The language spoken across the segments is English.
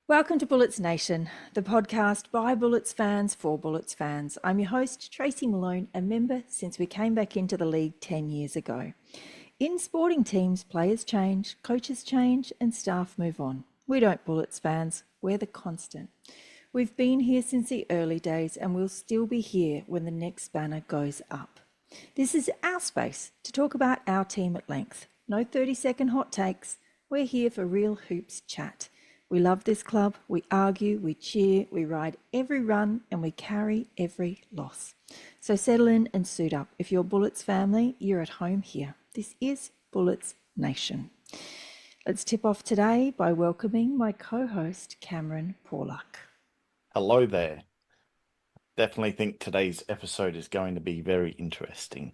Welcome to Bullets Nation, the podcast by Bullets fans for Bullets fans. I'm your host, Tracy Malone, a member since we came back into the league 10 years ago. In sporting teams, players change, coaches change, and staff move on. We don't Bullets fans, we're the constant. We've been here since the early days and we'll still be here when the next banner goes up. This is our space to talk about our team at length. No 30-second hot takes. We're here for real hoops chat. We love this club, we argue, we cheer, we ride every run, and we carry every loss. So settle in and suit up. If you're Bullets family, you're at home here. This is Bullets Nation. Let's tip off today by welcoming my co-host, Cameron Pawluck. Hello there. Definitely think today's episode is going to be very interesting.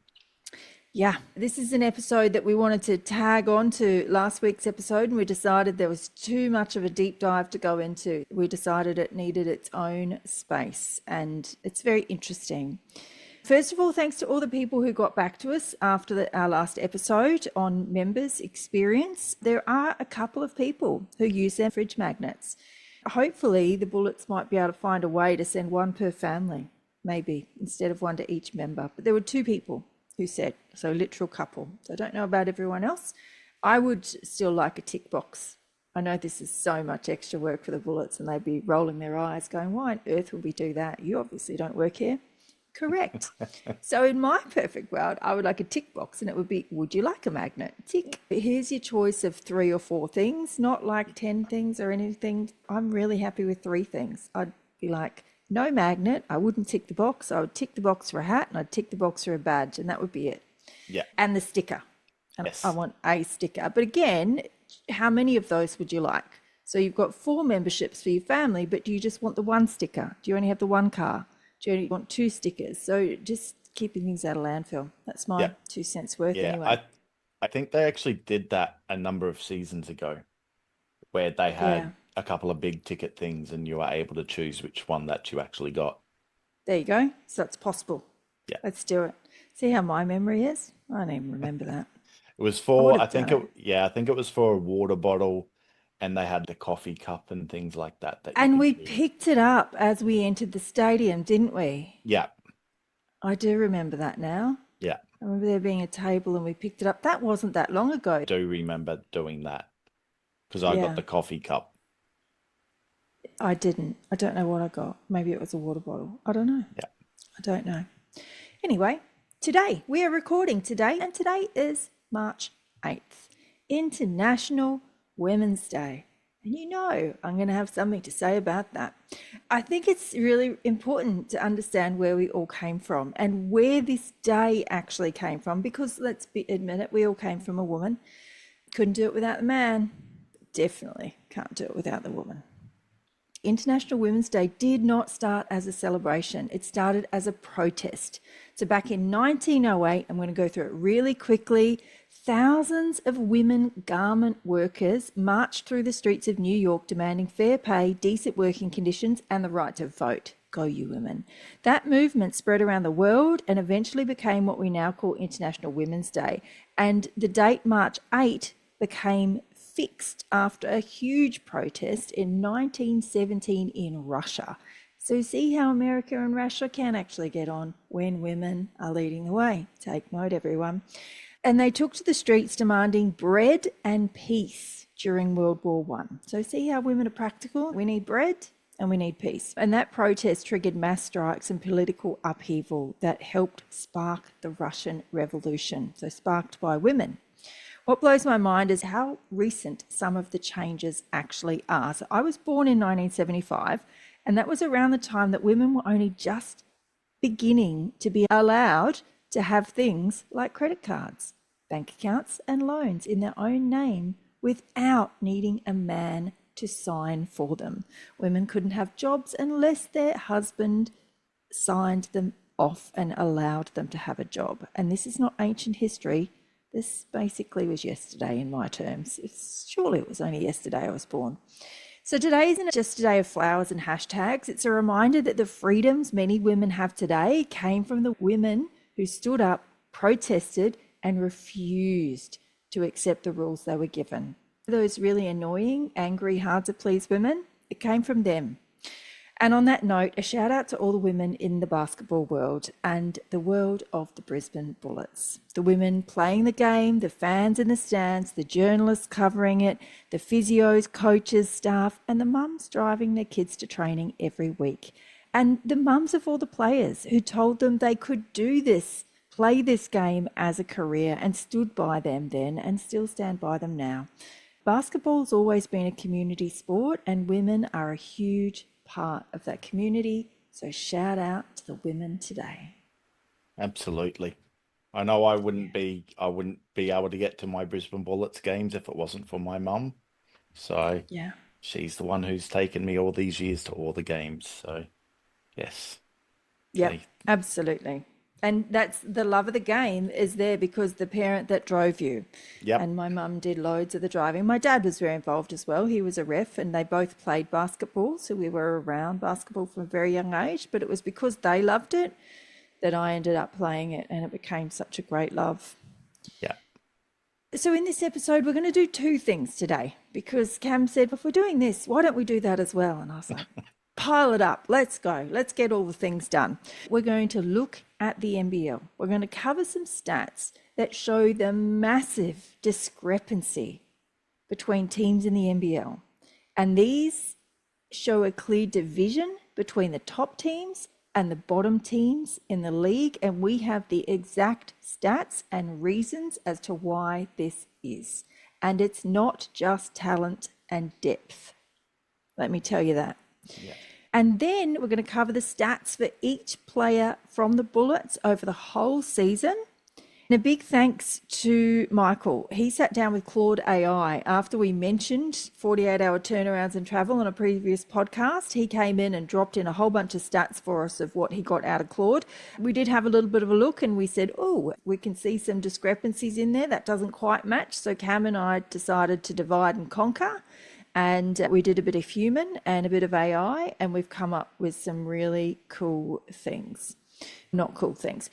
Yeah, this is an episode that we wanted to tag on to last week's episode, and we decided there was too much of a deep dive to go into. We decided it needed its own space, and it's very interesting. First of all, thanks to all the people who got back to us after our last episode on members' experience. There are a couple of people who use their fridge magnets. Hopefully, the Bullets might be able to find a way to send one per family, maybe, instead of one to each member. But there were two people who said, so literal couple. So I don't know about everyone else. I would still like a tick box. I know this is so much extra work for the Bullets and they'd be rolling their eyes going, why on earth would we do that? You obviously don't work here. Correct. So in my perfect world, I would like a tick box and it would be, would you like a magnet? Tick. Here's your choice of 3 or 4 things, not like 10 things or anything. I'm really happy with 3 things. I'd be like, no magnet, I wouldn't tick the box. I would tick the box for a hat and I'd tick the box for a badge, and that would be it. Yeah. And the sticker. And yes. I want a sticker. But again, how many of those would you like? So you've got 4 memberships for your family, but do you just want the 1 sticker? Do you only have the 1 car? Do you only want 2 stickers? So just keeping things out of landfill. That's my 2 cents worth anyway. I think they actually did that a number of seasons ago where they had a couple of big ticket things and you were able to choose which one that you actually got. There you go. So it's possible. Yeah. Let's do it. See how my memory is? I don't even remember that. It was for, I think it was for a water bottle, and they had the coffee cup and things like that. And we picked it up as we entered the stadium, didn't we? Yeah. I do remember that now. Yeah. I remember there being a table and we picked it up. That wasn't that long ago. I do remember doing that because I got the coffee cup. I didn't. I don't know what I got. Maybe it was a water bottle. I don't know. Yeah. I don't know. Anyway, today, we are recording today, and today is March 8th, International Women's Day. And you know, I'm going to have something to say about that. I think it's really important to understand where we all came from and where this day actually came from, because admit it, we all came from a woman. Couldn't do it without the man. Definitely can't do it without the woman. International Women's Day did not start as a celebration. It started as a protest. So back in 1908, I'm going to go through it really quickly, thousands of women garment workers marched through the streets of New York demanding fair pay, decent working conditions, and the right to vote. Go you women. That movement spread around the world and eventually became what we now call International Women's Day. And the date March 8 became fixed after a huge protest in 1917 in Russia. So see how America and Russia can actually get on when women are leading the way. Take note, everyone. And they took to the streets demanding bread and peace during World War I. So see how women are practical? We need bread and we need peace. And that protest triggered mass strikes and political upheaval that helped spark the Russian Revolution, so sparked by women. What blows my mind is how recent some of the changes actually are. So I was born in 1975, and that was around the time that women were only just beginning to be allowed to have things like credit cards, bank accounts, and loans in their own name without needing a man to sign for them. Women couldn't have jobs unless their husband signed them off and allowed them to have a job. And this is not ancient history. This basically was yesterday in my terms. Surely it was only yesterday I was born. So today isn't just a day of flowers and hashtags. It's a reminder that the freedoms many women have today came from the women who stood up, protested, and refused to accept the rules they were given. Those really annoying, angry, hard to please women, It came from them. And on that note, a shout out to all the women in the basketball world and the world of the Brisbane Bullets. The women playing the game, the fans in the stands, the journalists covering it, the physios, coaches, staff, and the mums driving their kids to training every week. And the mums of all the players who told them they could do this, play this game as a career, and stood by them then and still stand by them now. Basketball's always been a community sport, and women are a huge part of that community. So shout out to the women today. Absolutely. I know I wouldn't be able to get to my Brisbane Bullets games if it wasn't for my mum. So Yeah. she's the one who's taken me all these years to all the games. So yes. Yeah, Okay. absolutely. And that's the love of the game is there because the parent that drove you. Yep. And my mum did loads of the driving. My dad was very involved as well. He was a ref and they both played basketball. So we were around basketball from a very young age. But it was because they loved it that I ended up playing it and it became such a great love. Yeah. So in this episode, we're going to do two things today because Cam said, if we're doing this, why don't we do that as well? And I was like, pile it up. Let's go. Let's get all the things done. We're going to look at the NBL. We're going to cover some stats that show the massive discrepancy between teams in the NBL. And these show a clear division between the top teams and the bottom teams in the league. And we have the exact stats and reasons as to why this is. And it's not just talent and depth. Let me tell you that. Yeah. And then we're going to cover the stats for each player from the Bullets over the whole season. And a big thanks to Michael. He sat down with Claude AI after we mentioned 48-hour turnarounds and travel on a previous podcast. He came in and dropped in a whole bunch of stats for us of what he got out of Claude. We did have a little bit of a look and we said, oh, we can see some discrepancies in there. That doesn't quite match. So Cam and I decided to divide and conquer. And we did a bit of human and a bit of AI, and we've come up with some really cool things. Not cool things.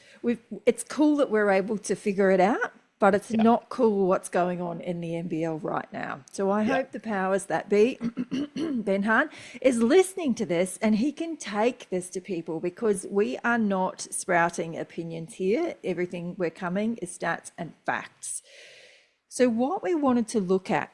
It's cool that we're able to figure it out, but it's not cool what's going on in the NBL right now. So I hope the powers that be, Ben Hahn, is listening to this and he can take this to people because we are not sprouting opinions here. Everything we're coming is stats and facts. So what we wanted to look at,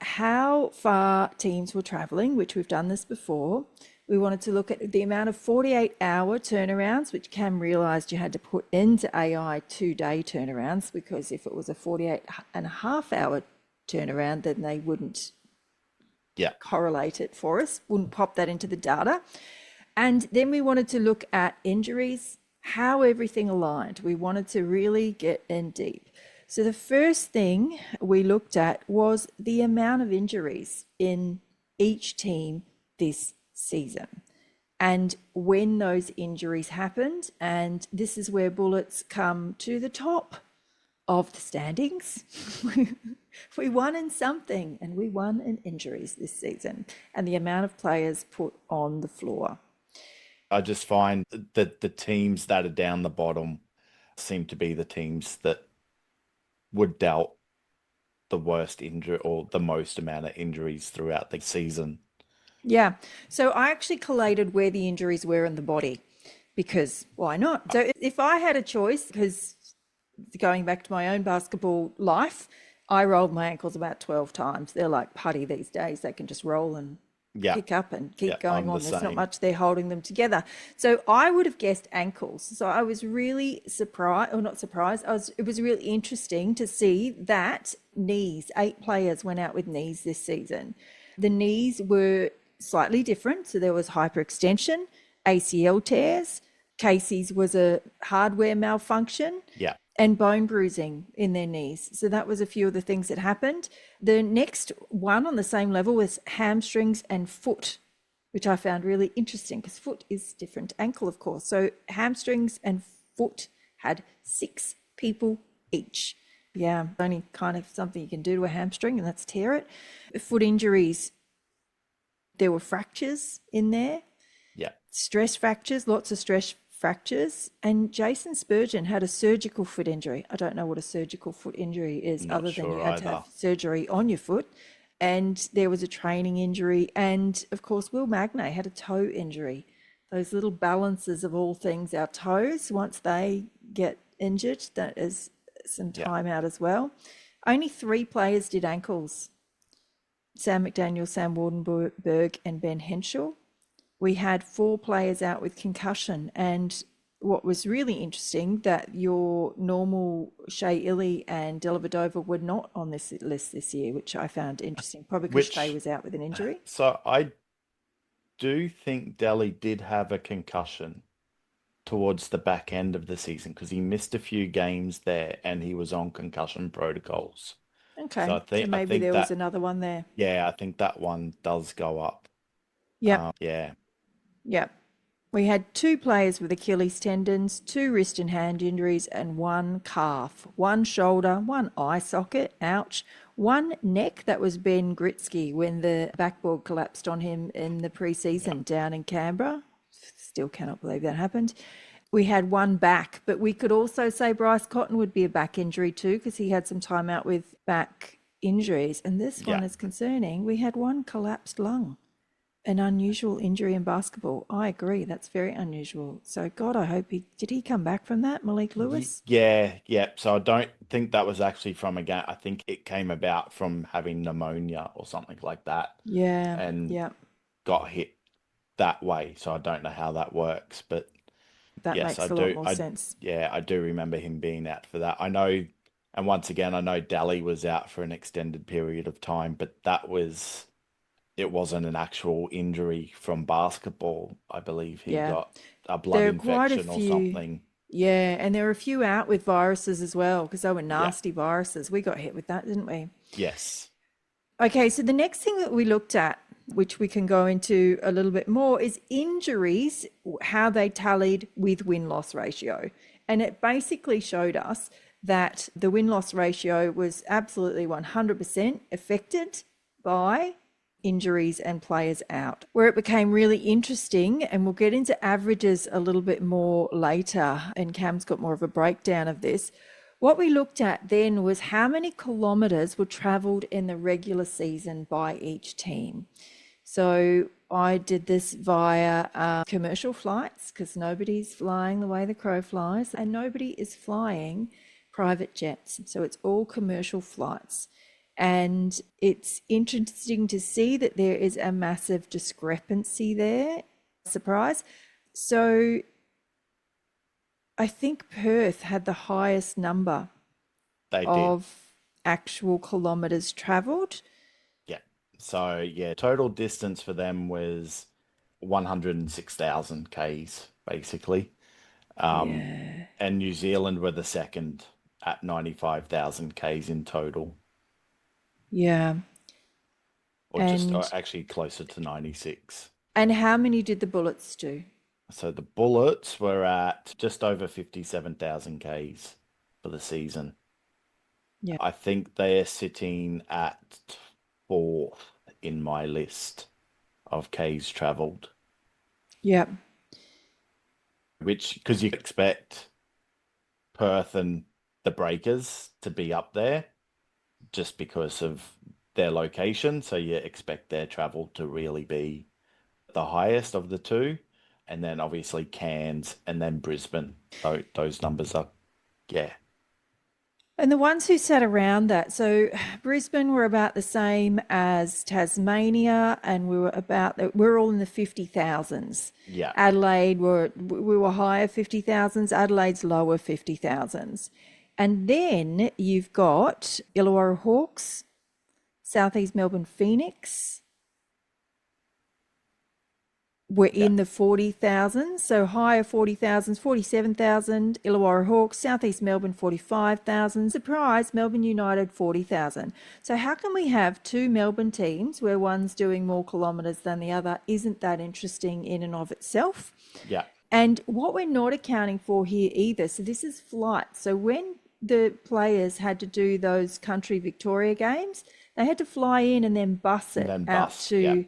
how far teams were traveling, which we've done this before. We wanted to look at the amount of 48-hour turnarounds, which Cam realised you had to put into AI 2-day turnarounds, because if it was a 48.5-hour turnaround, then they wouldn't correlate it for us, wouldn't pop that into the data. And then we wanted to look at injuries, how everything aligned. We wanted to really get in deep. So the first thing we looked at was the amount of injuries in each team this season and when those injuries happened. And this is where Bullets come to the top of the standings. We won in something and we won in injuries this season and the amount of players put on the floor. I just find that the teams that are down the bottom seem to be the teams that would dealt the worst injury or the most amount of injuries throughout the season. Yeah. So I actually collated where the injuries were in the body because why not? So if I had a choice, because going back to my own basketball life, I rolled my ankles about 12 times. They're like putty these days. They can just roll and pick up and keep going on. There's not much there holding them together. So I would have guessed ankles. So I was really surprised, or not surprised. It was really interesting to see that knees, 8 players went out with knees this season. The knees were slightly different. So there was hyperextension, ACL tears, Casey's was a hardware malfunction. Yeah. And bone bruising in their knees. So that was a few of the things that happened. The next one on the same level was hamstrings and foot, which I found really interesting because foot is different to ankle, of course. So hamstrings and foot had 6 people each. Yeah, only kind of something you can do to a hamstring, and that's tear it. Foot injuries, there were fractures in there. Yeah. Stress fractures, lots of stress fractures, and Jason Spurgeon had a surgical foot injury. I don't know what a surgical foot injury is, other than you had to have surgery on your foot. and there was a training injury. And of course, Will Magnay had a toe injury. Those little balances of all things, our toes, once they get injured, that is some Yeah. time out as well. Only 3 players did ankles: Sam McDaniel, Sam Wardenberg, and Ben Henschel. We had 4 players out with concussion. And what was really interesting, that your normal Shea Illy and Dellavedova were not on this list this year, which I found interesting, probably because Shea Which, was out with an injury. so I do think Delhi did have a concussion towards the back end of the season because he missed a few games there and he was on concussion protocols. So Okay, so I maybe think there was that, another one there. yeah, I think that one does go up. Yep, Yeah. yep. We had 2 players with Achilles tendons, 2 wrist and hand injuries, and 1 calf, 1 shoulder, 1 eye socket, ouch, 1 neck. That was Ben Gritsky when the backboard collapsed on him in the Yeah. pre-season down in Canberra. Still cannot believe that happened. We had 1 back, but we could also say Bryce Cotton would be a back injury too, because he had some time out with back injuries. And this Yeah. one is concerning. We had 1 collapsed lung, an unusual injury in basketball. I agree, that's very unusual. So God, I hope he come back from that, Malik Lewis? Yeah, yeah. So I don't think that was actually from a game. I think it came about from having pneumonia or something like that Yeah, and yeah, got hit that way. So I don't know how that works, but that yes, I makes a lot do. more sense. Yeah, I do remember him being out for that. I know, and once again, I know Daly was out for an extended period of time, but it wasn't an actual injury from basketball. I believe he Yeah, got a blood there are quite a infection or few. something. Yeah, and there were a few out with viruses as well, because they were Yeah. nasty viruses. We got hit with that, didn't we? Yes. Okay, so the next thing that we looked at, which we can go into a little bit more, is injuries, how they tallied with win-loss ratio. And it basically showed us that the win-loss ratio was absolutely 100% affected by injuries and players out. Where it became really interesting, and we'll get into averages a little bit more later, and Cam's got more of a breakdown of this. What we looked at then was how many kilometres were travelled in the regular season by each team. So I did this via commercial flights, because nobody's flying the way the crow flies, and nobody is flying private jets. So it's all commercial flights. And it's interesting to see that there is a massive discrepancy there. Surprise. So I think Perth had the highest number They did. of actual kilometres travelled. Yeah. So yeah, total distance for them was 106,000 Ks basically. Um, Yeah. and New Zealand were the second at 95,000 Ks in total, Yeah. or And actually closer to 96. how many did the Bullets do? So the Bullets were at just over 57,000 Ks for the season. Yeah. I think they're sitting at fourth in my list of Ks traveled, Yeah. which because you expect Perth and the Breakers to be up there just because of their location. So you expect their travel to really be the highest of the two. And then obviously Cairns and then Brisbane. Those numbers are, yeah, And the ones who sat around that, so Brisbane were about the same as Tasmania, and we're all in the 50,000s. yeah, Adelaide we were higher 50,000s, Adelaide's lower 50,000s. And then you've got Illawarra Hawks, Southeast Melbourne Phoenix, were yeah. in the 40,000, so higher 40,000s, 47,000, Illawarra Hawks, Southeast Melbourne 45,000, surprise, Melbourne United 40,000. So how can we have 2 Melbourne teams where one's doing more kilometres than the other? Isn't that interesting in and of itself? Yeah. And what we're not accounting for here either, so this is flight. So when the players had to do those country Victoria games, they had to fly in and then bus And it then out bus. Yeah. to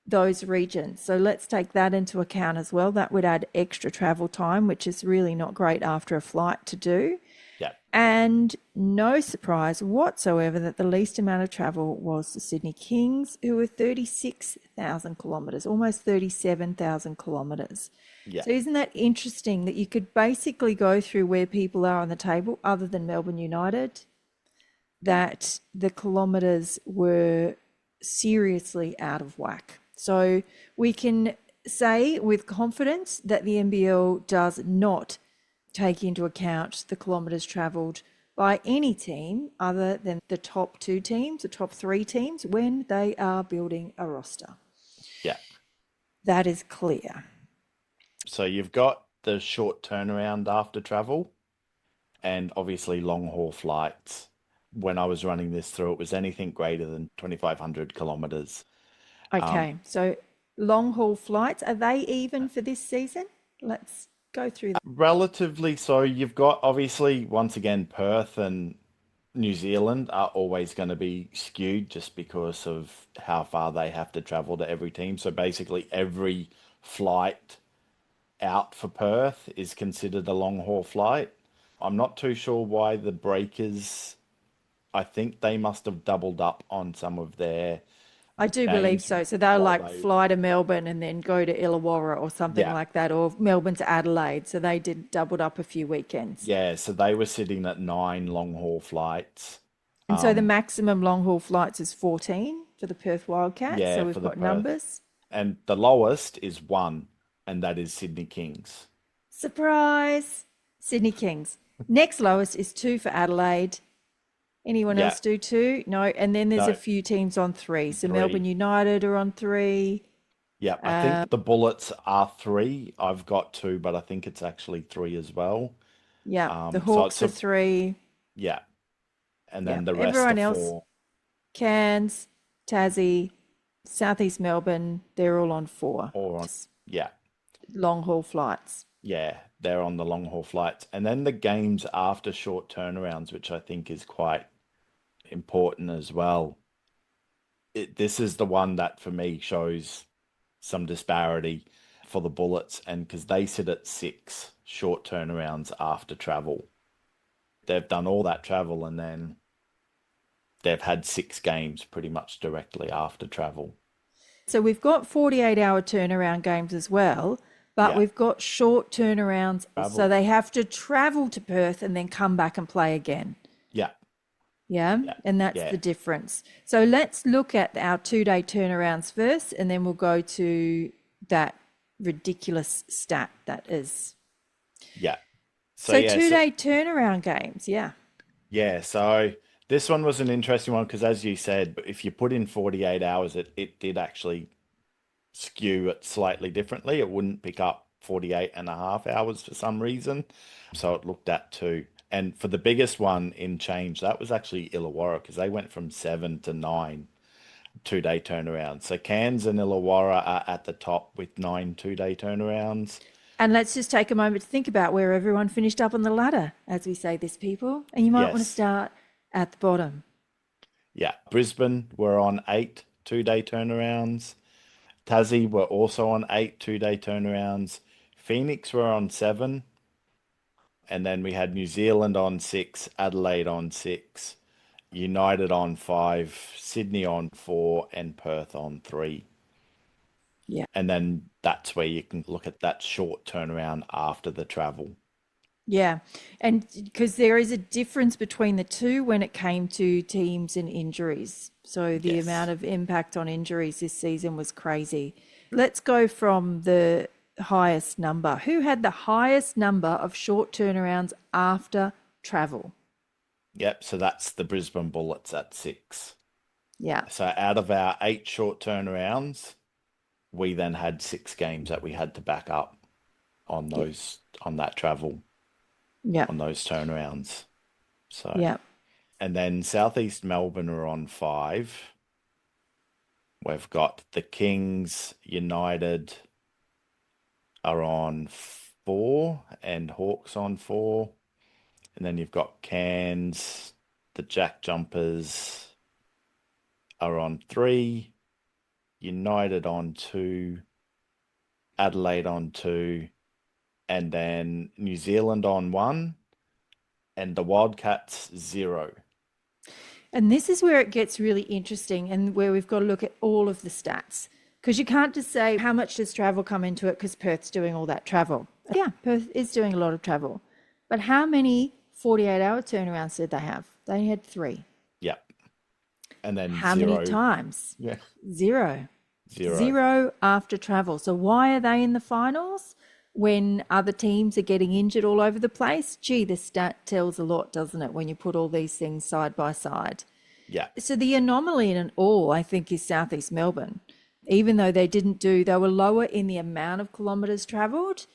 those regions. So let's take that into account as well. That would add extra travel time, which is really not great after a flight to do. Yeah. And no surprise whatsoever that the least amount of travel was the Sydney Kings, who were 36,000 kilometres, almost 37,000 kilometres. Yeah. So, isn't that interesting that you could basically go through where people are on the table, other than Melbourne United, that the kilometres were seriously out of whack? So, we can say with confidence that the NBL does not take into account the kilometres travelled by any team other than the top two teams, the top three teams, when they are building a roster. Yeah. That is clear. So you've got the short turnaround after travel and obviously long haul flights. When I was running this through, it was anything greater than 2,500 kilometers. Um, Okay, so long haul flights, are they even for this season? Let's go through that. Relatively so. You've got obviously, once again, Perth and New Zealand are always going to be skewed just because of how far they have to travel to every team. So basically, every flight out for Perth is considered a long haul flight. I'm not too sure why the Breakers, I think they must have doubled up on some of their I do believe games so. So they'll while like they, fly to Melbourne and then go to Illawarra or something yeah, like that, or Melbourne to Adelaide. So they did doubled up a few weekends. yeah, so they were sitting at 9 long haul flights. And so the Um, maximum long haul flights is 14 for the Perth Wildcats. yeah, So for we've the got Perth. numbers. And the lowest is one, and that is Sydney Kings. Surprise! Sydney Kings. Next lowest is 2 for Adelaide. Anyone Yeah, else do 2? No. And then there's a no, few teams on 3. So Melbourne 3. United are on 3. Yeah, I think the Bullets are 3. I've got 2, but I think it's actually 3 as well. Yeah. The So Hawks it's are a 3. yeah, and Yeah. then the rest are Everyone else, 4 Cairns, Tassie, Southeast Melbourne, they're all on 4. or on yeah, Long haul flights. yeah, they're on the long haul flights. And then the games after short turnarounds, which I think is quite important as well. This is the one that for me shows some disparity for the Bullets, and because they sit at 6 short turnarounds after travel. They've done all that travel and then they've had 6 games pretty much directly after travel. So we've got 48-hour turnaround games as well, but Yeah, we've got short turnarounds. So travel. they have to travel to Perth and then come back and play again. Yeah, Yeah. yeah, And that's yeah, the difference. So let's look at our 2-day turnarounds first, and then we'll go to that ridiculous stat that is. yeah. So So yeah, so 2-day turnaround games. Yeah. yeah, so this one was an interesting one because as you said, if you put in 48 hours, it did actually skew it slightly differently. It wouldn't pick up 48.5 hours for some reason. So it looked at 2. And for the biggest one in change, that was actually Illawarra because they went from 7 to 9 2-day turnarounds. So Cairns and Illawarra are at the top with 9 2-day turnarounds. And let's just take a moment to think about where everyone finished up on the ladder, as we say this, people. And you might want to Yes. start at the bottom. Yeah. Brisbane were on 8 2-day turnarounds. Tassie were also on 8 2-day turnarounds. Phoenix were on 7. And then we had New Zealand on 6, Adelaide on 6, United on 5, Sydney on 4, and Perth on 3. Yeah. And then that's where you can look at that short turnaround after the travel. Yeah. And because there is a difference between the two when it came to teams and injuries. So the amount Yes. of impact on injuries this season was crazy. Let's go from the highest number. Who had the highest number of short turnarounds after travel? Yep. So that's the Brisbane Bullets at 6. Yeah. So out of our 8 short turnarounds, we then had 6 games that we had to back up on Yeah. on that travel, Yeah. on those turnarounds. So, Yeah. and then Southeast Melbourne are on 5. We've got the Kings United are on 4 and Hawks on 4. And then you've got Cairns, the Jack Jumpers are on 3, United on 2, Adelaide on 2, and then New Zealand on 1, and the Wildcats 0. And this is where it gets really interesting and where we've got to look at all of the stats. Because you can't just say, how much does travel come into it? Because Perth's doing all that travel. Yeah, Perth is doing a lot of travel. But how many 48-hour turnarounds did they have? They had 3. Yeah. And then How many 0. times? Yeah. 0. 0. 0 after travel. So why are they in the finals when other teams are getting injured all over the place? Gee, the stat tells a lot, doesn't it, when you put all these things side by side? Yeah. So the anomaly in it all, I think, is Southeast Melbourne. Even though they were lower in the amount of kilometres travelled,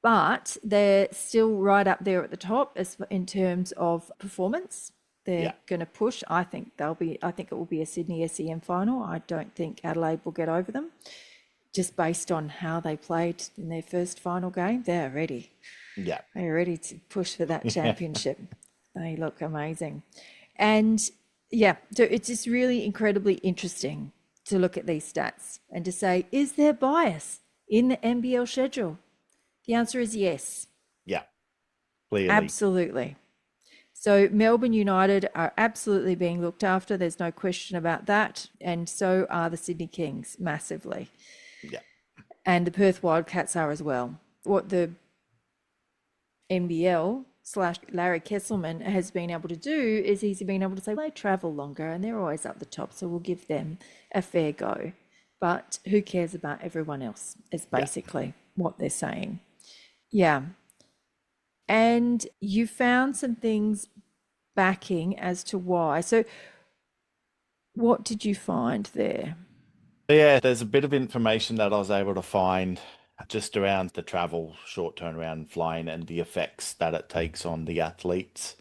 but they're still right up there at the top as in terms of performance. They're Yeah. going to push. I think it will be a Sydney SEM final. I don't think Adelaide will get over them, just based on how they played in their first final game. They're ready. Yeah. They're ready to push for that Yeah. championship. They look amazing. And yeah, so it's just really incredibly interesting to look at these stats and to say, is there bias in the NBL schedule? The answer is yes, Yeah. Clearly. absolutely. So Melbourne United are absolutely being looked after. There's no question about that. And so are the Sydney Kings massively. Yeah. And the Perth Wildcats are as well. What the NBL / Larry Kesselman has been able to do is he's been able to say, well, they travel longer and they're always up the top, so we'll give them a fair go. But who cares about everyone else is Yeah. basically what they're saying. Yeah. And you found some things backing as to why. So what did you find there? Yeah, there's a bit of information that I was able to find just around the travel, short turnaround flying, and the effects that it takes on the athletes.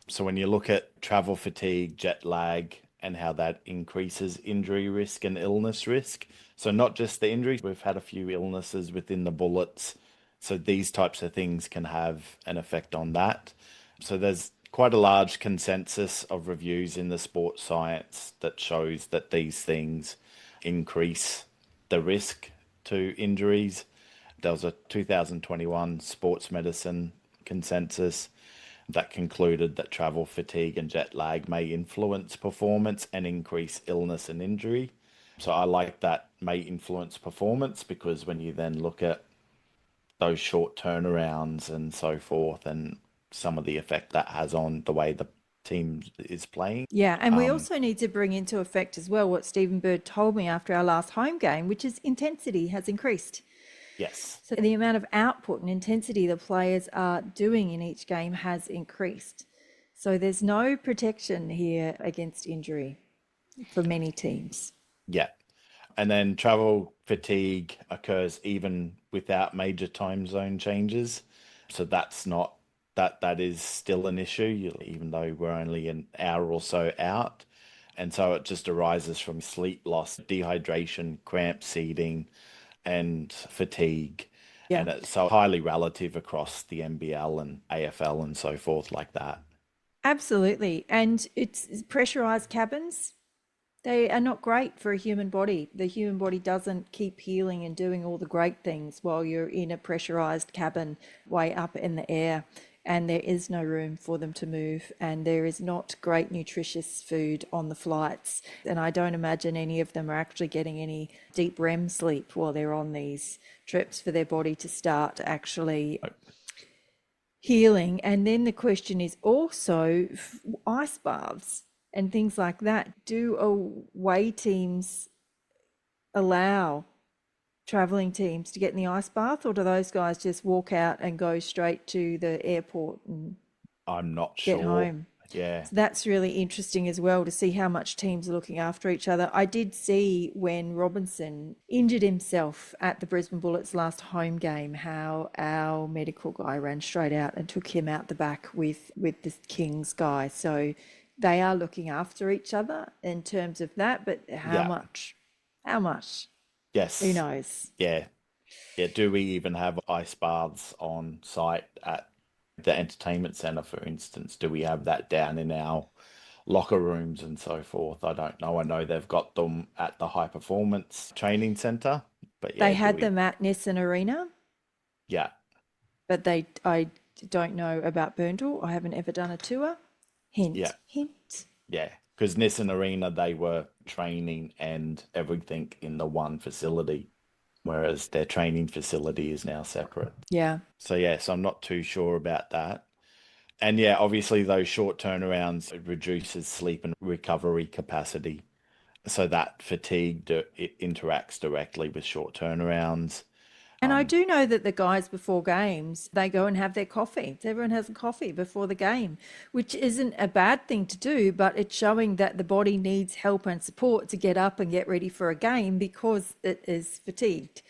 So when you look at travel fatigue, jet lag, and how that increases injury risk and illness risk. So not just the injuries, we've had a few illnesses within the Bullets. So these types of things can have an effect on that. So there's quite a large consensus of reviews in the sports science that shows that these things increase the risk to injuries. There was a 2021 sports medicine consensus that concluded that travel fatigue and jet lag may influence performance and increase illness and injury. So I like that may influence performance because when you then look at those short turnarounds and so forth and some of the effect that has on the way the team is playing. Yeah, and we Um, also need to bring into effect as well what Stephen Bird told me after our last home game, which is intensity has increased. yes. So the amount of output and intensity the players are doing in each game has increased. So there's no protection here against injury for many teams. Yeah. And then travel fatigue occurs even without major time zone changes. So that's not that is still an issue, even though we're only an hour or so out. And so it just arises from sleep loss, dehydration, cramp seating, and fatigue. Yeah, And it's so highly relative across the NBL and AFL and so forth like that. absolutely. And it's pressurized cabins. They are not great for a human body. The human body doesn't keep healing and doing all the great things while you're in a pressurized cabin way up in the air. And there is no room for them to move. And there is not great nutritious food on the flights. And I don't imagine any of them are actually getting any deep REM sleep while they're on these trips for their body to start actually healing. And then the question is also ice baths and things like that. Do away teams allow traveling teams to get in the ice bath, or do those guys just walk out and go straight to the airport and I'm not get sure. home? Yeah. So that's really interesting as well to see how much teams are looking after each other. I did see when Robinson injured himself at the Brisbane Bullets last home game, how our medical guy ran straight out and took him out the back with the Kings guy. So they are looking after each other in terms of that, but how Yeah. much? How much? Who Yes. knows? Yeah. Yeah, do we even have ice baths on site at the entertainment center, for instance? Do we have that down in our locker rooms and so forth? I don't know. I know they've got them at the high performance training center, but They yeah, do had we? them at Nissan Arena, Yeah, but I don't know about Burndall, I haven't ever done a tour. Yeah, Hint, hint. yeah. Because Nissan Arena, they were training and everything in the one facility, whereas their training facility is now separate. Yeah. So yeah, so I'm not too sure about that. And yeah, obviously those short turnarounds it reduces sleep and recovery capacity. So that fatigue it interacts directly with short turnarounds. And I Um, do know that the guys before games, they go and have their coffee. Everyone has a coffee before the game, which isn't a bad thing to do, but it's showing that the body needs help and support to get up and get ready for a game because it is fatigued.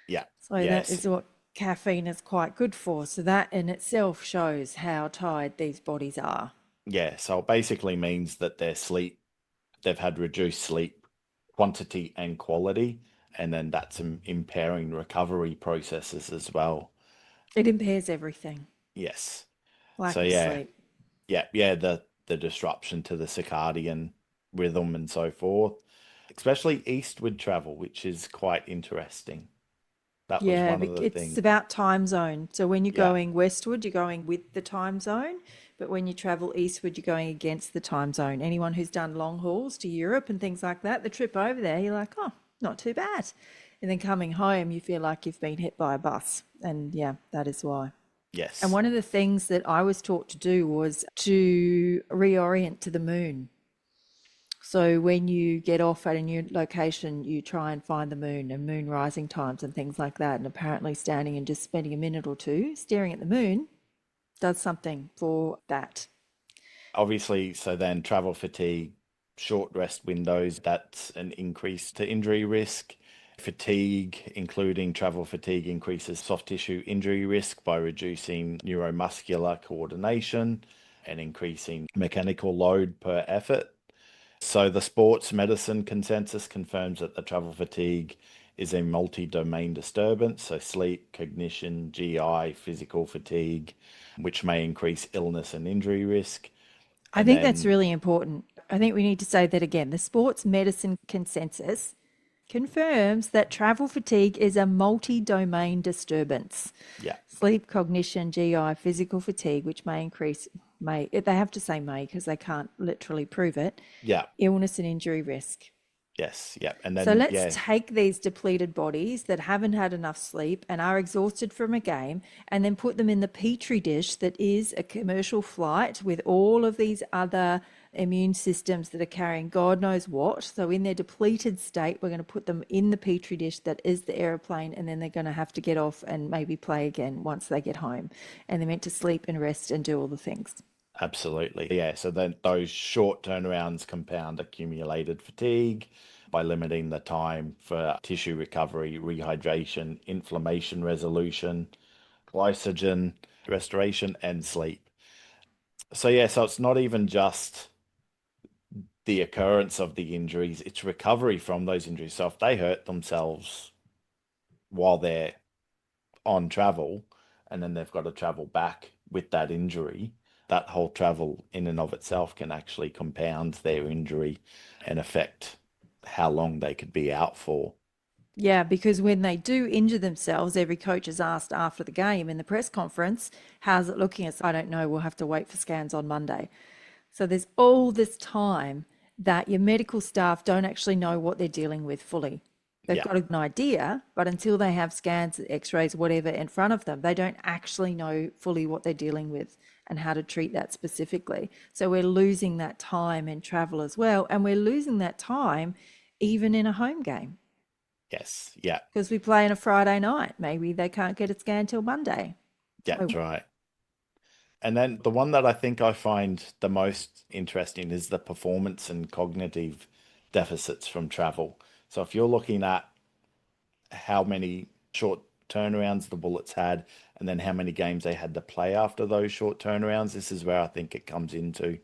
yeah, So that yes, is what caffeine is quite good for. So that in itself shows how tired these bodies are. yeah. So it basically means that their sleep, they've had reduced sleep quantity and quality, and then that's impairing recovery processes as well. It impairs everything. Yes. So Lack of yeah, sleep. yeah, the disruption to the circadian rhythm and so forth, especially eastward travel, which is quite interesting. That was Yeah, one of the it's things. about time zone. So when you're Yeah, going westward, you're going with the time zone. But when you travel eastward, you're going against the time zone. Anyone who's done long hauls to Europe and things like that, the trip over there, you're like, oh, not too bad. And then coming home, you feel like you've been hit by a bus. And yeah, that is why. And yes, one of the things that I was taught to do was to reorient to the moon. So when you get off at a new location, you try and find the moon and moon rising times and things like that. And apparently, standing and just spending a minute or two staring at the moon does something for that. obviously. So then travel fatigue, short rest windows, that's an increase to injury risk. Fatigue, including travel fatigue, increases soft tissue injury risk by reducing neuromuscular coordination and increasing mechanical load per effort. So the sports medicine consensus confirms that the travel fatigue is a multi-domain disturbance, so sleep, cognition, GI, physical fatigue, which may increase illness and injury risk. I And think that's then, really important. I think we need to say that again. The sports medicine consensus confirms that travel fatigue is a multi domain disturbance. yeah, Sleep, cognition, GI, physical fatigue, which may increase, they have to say may because they can't literally prove it, yeah, illness and injury risk. yes, yeah. And So then, let's yeah, take these depleted bodies that haven't had enough sleep and are exhausted from a game and then put them in the petri dish that is a commercial flight with all of these other immune systems that are carrying God knows what. So, in their depleted state, we're going to put them in the petri dish that is the aeroplane, and then they're going to have to get off and maybe play again once they get home. And they're meant to sleep and rest and do all the things. absolutely. Yeah. So then those short turnarounds compound accumulated fatigue by limiting the time for tissue recovery, rehydration, inflammation resolution, glycogen restoration, and sleep. So yeah, so it's not even just the occurrence of the injuries, it's recovery from those injuries. So if they hurt themselves while they're on travel and then they've got to travel back with that injury, that whole travel in and of itself can actually compound their injury and affect how long they could be out for. Yeah, because when they do injure themselves, every coach is asked after the game in the press conference, how's it looking? It's, I don't know, we'll have to wait for scans on Monday. So there's all this time that your medical staff don't actually know what they're dealing with fully. They've Yeah. got an idea, but until they have scans, x-rays, whatever in front of them, they don't actually know fully what they're dealing with and how to treat that specifically. So we're losing that time in travel as well, and we're losing that time even in a home game Yes. Yeah. because we play on a Friday night. Maybe they can't get a scan till Monday. Yeah. That's So right. And then the one that I think I find the most interesting is the performance and cognitive deficits from travel. So if you're looking at how many short turnarounds the Bullets had and then how many games they had to play after those short turnarounds, this is where I think it comes into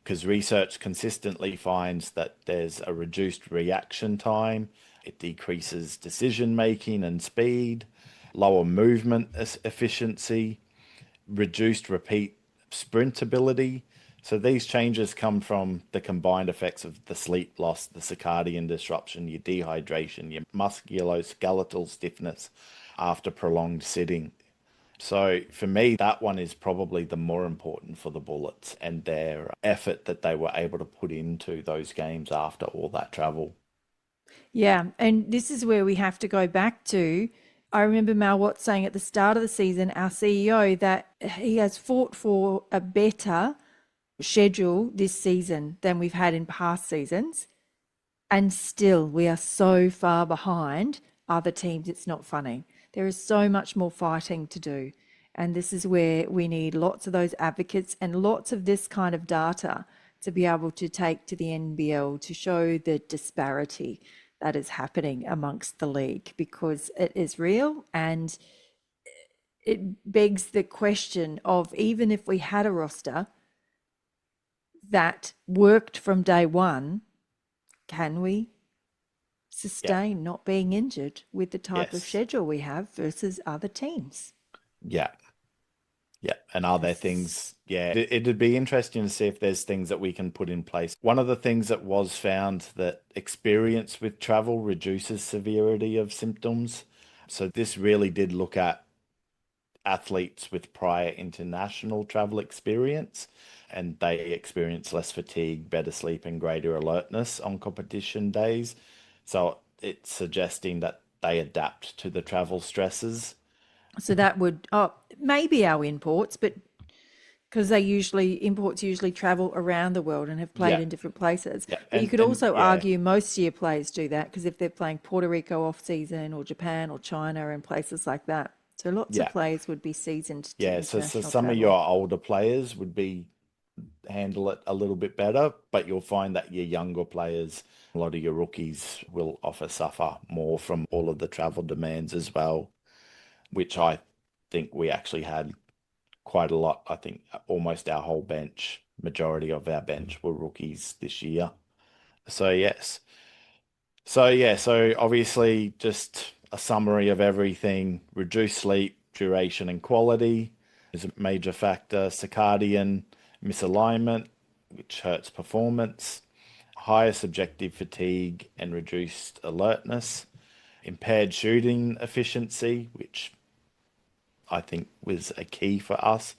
because research consistently finds that there's a reduced reaction time, it decreases decision making and speed, lower movement efficiency, reduced repeat sprint ability. So these changes come from the combined effects of the sleep loss, the circadian disruption, your dehydration, your musculoskeletal stiffness after prolonged sitting. So for me, that one is probably the more important for the Bullets and their effort that they were able to put into those games after all that travel. Yeah, and this is where we have to go back to. I remember Mal Watts saying at the start of the season, our CEO, that he has fought for a better schedule this season than we've had in past seasons. And still, we are so far behind other teams, it's not funny. There is so much more fighting to do. And this is where we need lots of those advocates and lots of this kind of data to be able to take to the NBL to show the disparity that is happening amongst the league because it is real and it begs the question of even if we had a roster that worked from day one, can we Yeah. sustain not being injured with the type of Yes. schedule we have versus other teams? Yeah. Yeah. And are there Yes. things? Yeah. It'd be interesting to see if there's things that we can put in place. One of the things that was found that experience with travel reduces severity of symptoms. So this really did look at athletes with prior international travel experience, and they experience less fatigue, better sleep, and greater alertness on competition days. So it's suggesting that they adapt to the travel stresses. So that would, oh, maybe our imports, but because imports usually travel around the world and have played Yeah, in different places. yeah, But you could and also yeah, argue most of your players do that because if they're playing Puerto Rico off season or Japan or China and places like that. So lots of yeah, players would be seasoned to yeah. So international some of your travel. older players would be handle it a little bit better, but you'll find that your younger players, a lot of your rookies will often suffer more from all of the travel demands as well, which I think we actually had quite a lot. I think almost our whole bench, majority of our bench were rookies this year. So yes. So yeah, so obviously just a summary of everything. Reduced sleep, duration and quality is a major factor. Circadian misalignment, which hurts performance. Higher subjective fatigue and reduced alertness. Impaired shooting efficiency, which I think was a key for us.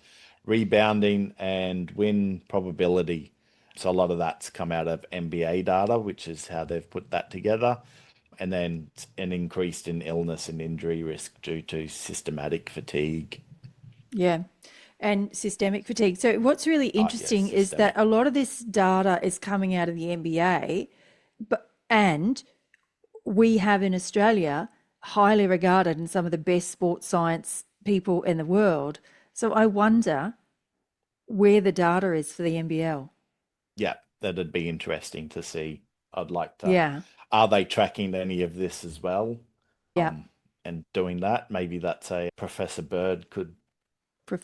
Rebounding and win probability. So a lot of that's come out of NBA data, which is how they've put that together. And then an increase in illness and injury risk due to systematic fatigue. Yeah. And systemic fatigue. So, what's really Yes, interesting is that systemic. a lot of this data is coming out of the NBA, and we have in Australia highly regarded and some of the best sports science people in the world. So, I wonder where the data is for the NBL. Yeah, that'd be interesting to see. I'd like to. Yeah. Are they tracking any of this as well? Yeah. And doing that, maybe that's a Professor Bird could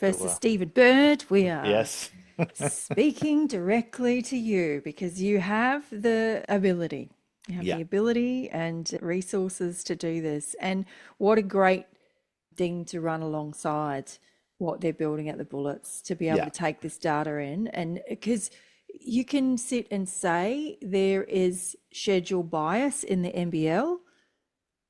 do Professor a Stephen Bird, we are yes. speaking directly to you because you have the ability. You have Yeah, the ability and resources to do this. And what a great thing to run alongside what they're building at the Bullets to be able yeah, to take this data in. And because you can sit and say there is schedule bias in the NBL,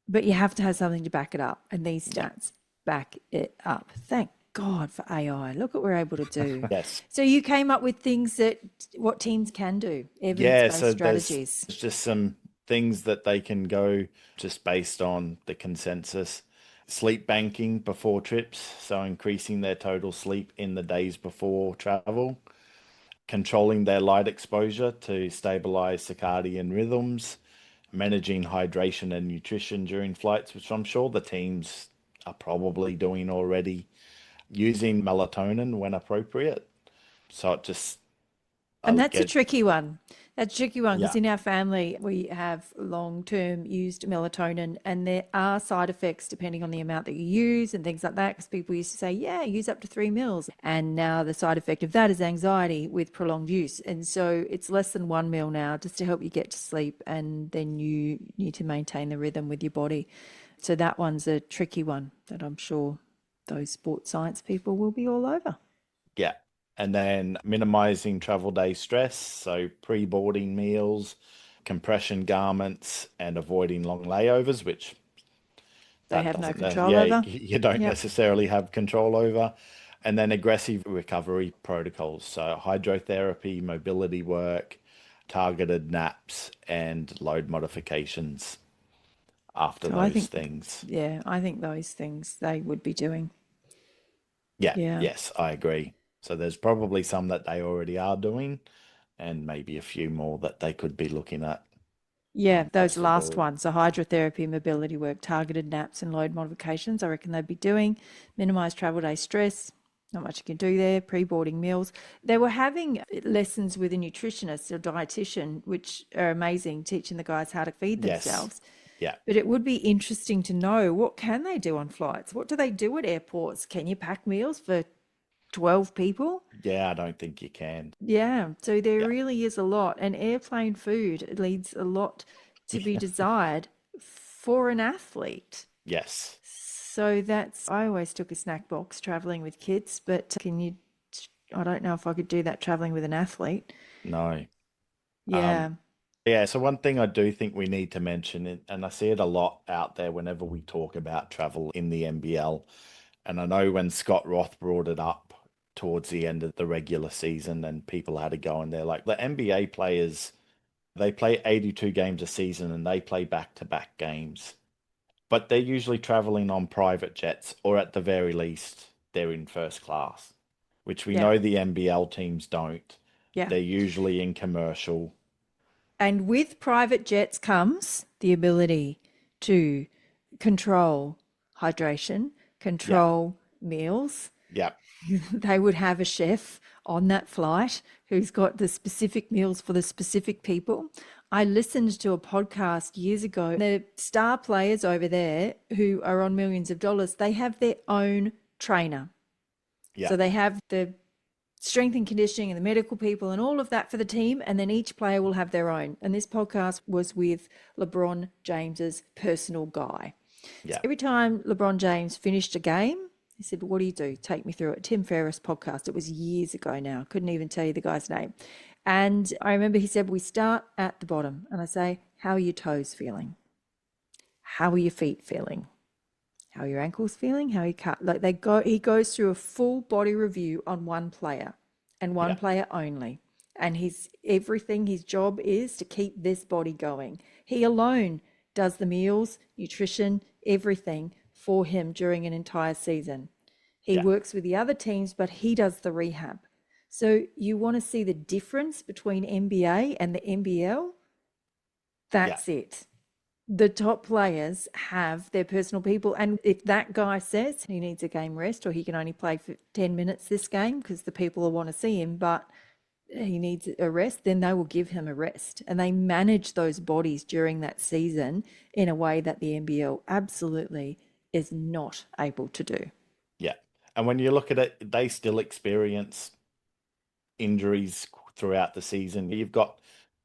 but you have to have something to back it up. And these yeah, stats back it up. Thank God for AI. Look what we're able to do. yes. So you came up with things that what teams can do, Yeah, evidence-based so there's strategies. just some things that they can go just based on the consensus. Sleep banking before trips, so increasing their total sleep in the days before travel. Controlling their light exposure to stabilize circadian rhythms. Managing hydration and nutrition during flights, which I'm sure the teams are probably doing already. Using melatonin when appropriate. So it just, And I that's a get, tricky one. That's a tricky one because yeah, in our family, we have long term used melatonin, and there are side effects depending on the amount that you use and things like that. Because people used to say, yeah, use up to 3 mils. And now the side effect of that is anxiety with prolonged use. And so it's less than 1 mil now just to help you get to sleep. And then you need to maintain the rhythm with your body. So that one's a tricky one that I'm sure those sports science people will be all over. yeah. And then minimizing travel day stress. So pre-boarding meals, compression garments, and avoiding long layovers, which They that have no doesn't, control yeah, over. you don't Yep. necessarily have control over. And then aggressive recovery protocols. So hydrotherapy, mobility work, targeted naps, and load modifications after So I those think, things. yeah, I think those things they would be doing. Yeah, Yeah. yes, I agree. So there's probably some that they already are doing, and maybe a few more that they could be looking at Yeah, those across the last board. ones, the hydrotherapy, mobility work, targeted naps, and load modifications, I reckon they'd be doing. Minimize travel day stress, not much you can do there. Pre-boarding meals. They were having lessons with a nutritionist or dietitian, which are amazing, teaching the guys how to feed Yes. themselves. Yeah. But it would be interesting to know, what can they do on flights? What do they do at airports? Can you pack meals for 12 people? Yeah, I don't think you can. Yeah, so there Yeah. really is a lot, and airplane food leaves a lot to be desired for an athlete. Yes. So that's, I always took a snack box traveling with kids, but I don't know if I could do that traveling with an athlete. No. Um, Yeah, yeah, so one thing I do think we need to mention, and I see it a lot out there whenever we talk about travel in the NBL, and I know when Scott Roth brought it up towards the end of the regular season and people had to go and they're like, the NBA players, they play 82 games a season and they play back-to-back games, but they're usually traveling on private jets, or at the very least, they're in first class, which we yeah, know the NBL teams don't. yeah. They're usually in commercial. And with private jets comes the ability to control hydration, Yeah, control meals. yeah, They would have a chef on that flight who's got the specific meals for the specific people. I listened to a podcast years ago. The star players over there who are on millions of dollars, they have their own trainer. yeah, So they have the strength and conditioning and the medical people and all of that for the team, and then each player will have their own. And this podcast was with LeBron James's personal guy. So yeah, every time LeBron James finished a game, he said, "What do you do? Take me through it." Tim Ferriss podcast. It was years ago now. Couldn't even tell you the guy's name. And I remember he said, "We start at the bottom." And I say, "How are your toes feeling? How are your feet feeling? How are your ankles feeling? How are you cut?" Like he goes through a full body review on one player and one yeah, player only. And his job is to keep this body going. He alone does the meals, nutrition, everything for him during an entire season. He yeah, works with the other teams, but he does the rehab. So you want to see the difference between NBA and the NBL? yeah, That's it. The top players have their personal people. And if that guy says he needs a game rest or he can only play for 10 minutes this game because the people will want to see him, but he needs a rest, then they will give him a rest. And they manage those bodies during that season in a way that the NBL absolutely is not able to do. yeah. And when you look at it, they still experience injuries throughout the season. You've got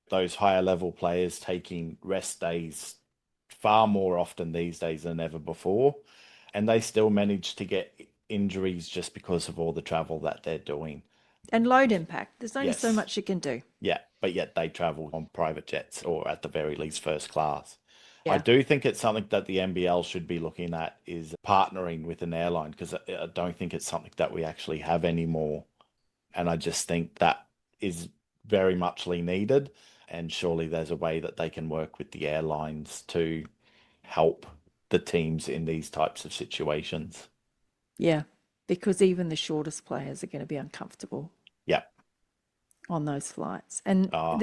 those higher level players taking rest days far more often these days than ever before, and they still manage to get injuries just because of all the travel that they're doing. And load impact, there's only so Yes, much you can do. yeah, but yet they travel on private jets or at the very least first class. I Yeah. do think it's something that the NBL should be looking at is partnering with an airline because I don't think it's something that we actually have anymore. And I just think that is very muchly needed. And surely there's a way that they can work with the airlines to help the teams in these types of situations. Yeah. Because even the shortest players are going to be uncomfortable Yeah. on those flights. And Uh,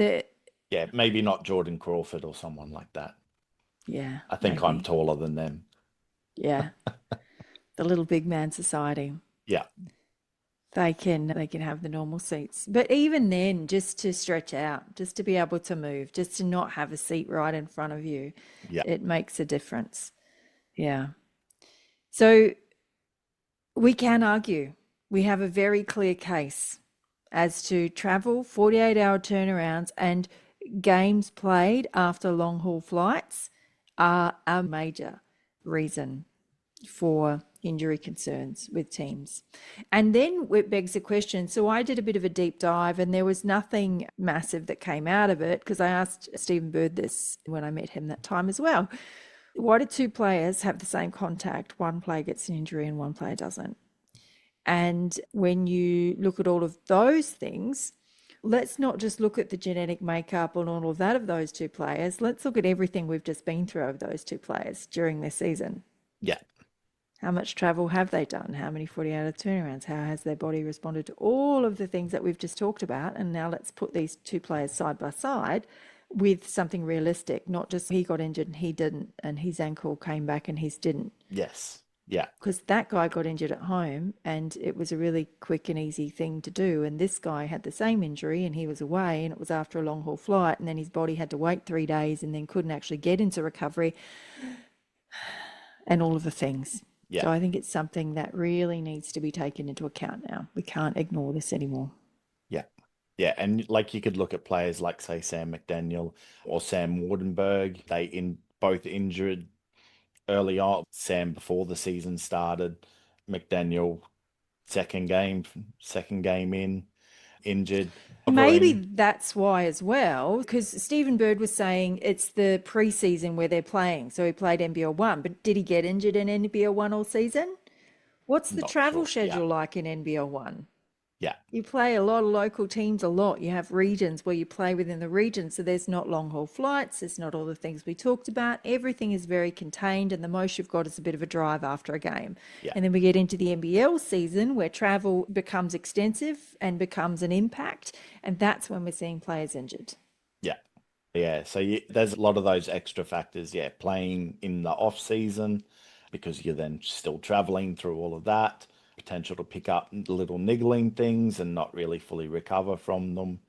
yeah, maybe not Jordan Crawford or someone like that. yeah, I think I'm maybe. taller than them. Yeah. The little big man society. Yeah. They can have the normal seats. But even then, just to stretch out, just to be able to move, just to not have a seat right in front of you, Yeah. it makes a difference. Yeah. So we can argue. We have a very clear case as to travel, 48-hour turnarounds, and games played after long haul flights are a major reason for injury concerns with teams. And then it begs the question. So I did a bit of a deep dive and there was nothing massive that came out of it because I asked Stephen Bird this when I met him that time as well. Why do two players have the same contact? One player gets an injury and one player doesn't. And when you look at all of those things, let's not just look at the genetic makeup and all of that of those two players. Let's look at everything we've just been through of those two players during their season. Yeah, How much travel have they done? How many 40-hour turnarounds? How has their body responded to all of the things that we've just talked about? And now let's put these two players side by side with something realistic, not just he got injured and he didn't, and his ankle came back and his didn't. yes, yeah, Because that guy got injured at home and it was a really quick and easy thing to do. And this guy had the same injury and he was away and it was after a long haul flight. And then his body had to wait 3 days and then couldn't actually get into recovery and all of the things. yeah. So I think it's something that really needs to be taken into account now. We can't ignore this anymore. Yeah. Yeah. And like you could look at players like, say, Sam McDaniel or Sam Wardenberg. Both injured early on. Sam before the season started. McDaniel second game in, injured. Maybe that's why as well, because Stephen Bird was saying it's the preseason where they're playing. So he played NBL 1, but did he get injured in NBL 1 all season? What's the Not travel sure. schedule like in NBL 1? Yeah. You play a lot of local teams a lot. You have regions where you play within the region. So there's not long haul flights. There's not all the things we talked about. Everything is very contained. And the most you've got is a bit of a drive after a game. Yeah. And then we get into the NBL season where travel becomes extensive and becomes an impact. And that's when we're seeing players injured. Yeah. Yeah. So there's a lot of those extra factors. Yeah. Playing in the off season because you're then still traveling through all of that, potential to pick up little niggling things and not really fully recover from them.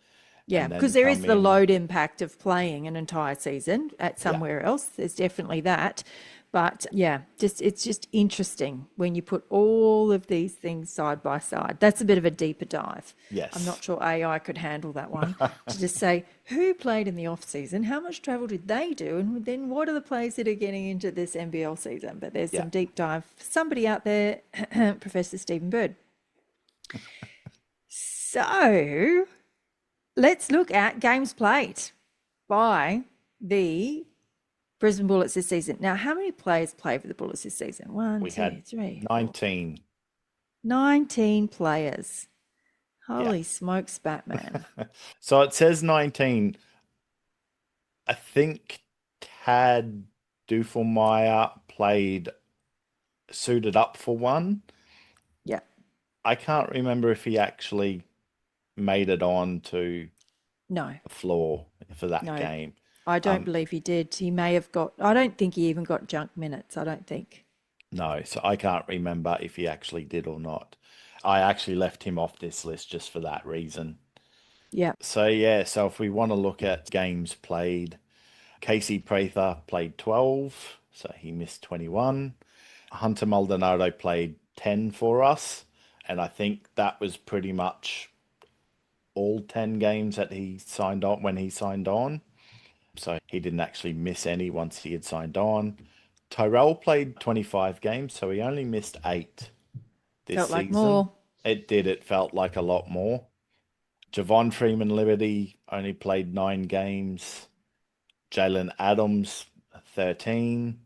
Yeah, And then because there is come the in. load impact of playing an entire season at Yeah. somewhere else. There's definitely that. But yeah, it's just interesting when you put all of these things side by side. That's a bit of a deeper dive. I'm Yes. not sure AI could handle that one. To just say who played in the off season, how much travel did they do, and then what are the players that are getting into this NBL season? But there's Yeah. some deep dive. Somebody out there, Professor Stephen Bird. So let's look at games played by the Brisbane Bullets this season. Now, how many players play for the Bullets this season? One, We two, had three, four. 19. 19 players. Yeah. Holy smokes, Batman. So it says 19. I think Tad Dufelmeyer played suited up for one. Yeah, I can't remember if he actually made it on to no, the floor for that no. game. I don't believe he did. He may have got, I don't think he even got junk minutes. I don't think. No, so I can't remember if he actually did or not. I actually left him off this list just for that reason. Yeah. So yeah, so if we want to look at games played, Casey Prather played 12, so he missed 21. Hunter Maldonado played 10 for us, and I think that was pretty much all 10 games that he signed on when he signed on. So he didn't actually miss any once he had signed on. Tyrell played 25 games, so he only missed 8 this Felt like season. more. It did, it felt like a lot more. Javon Freeman Liberty only played 9 games. Jalen Adams, 13.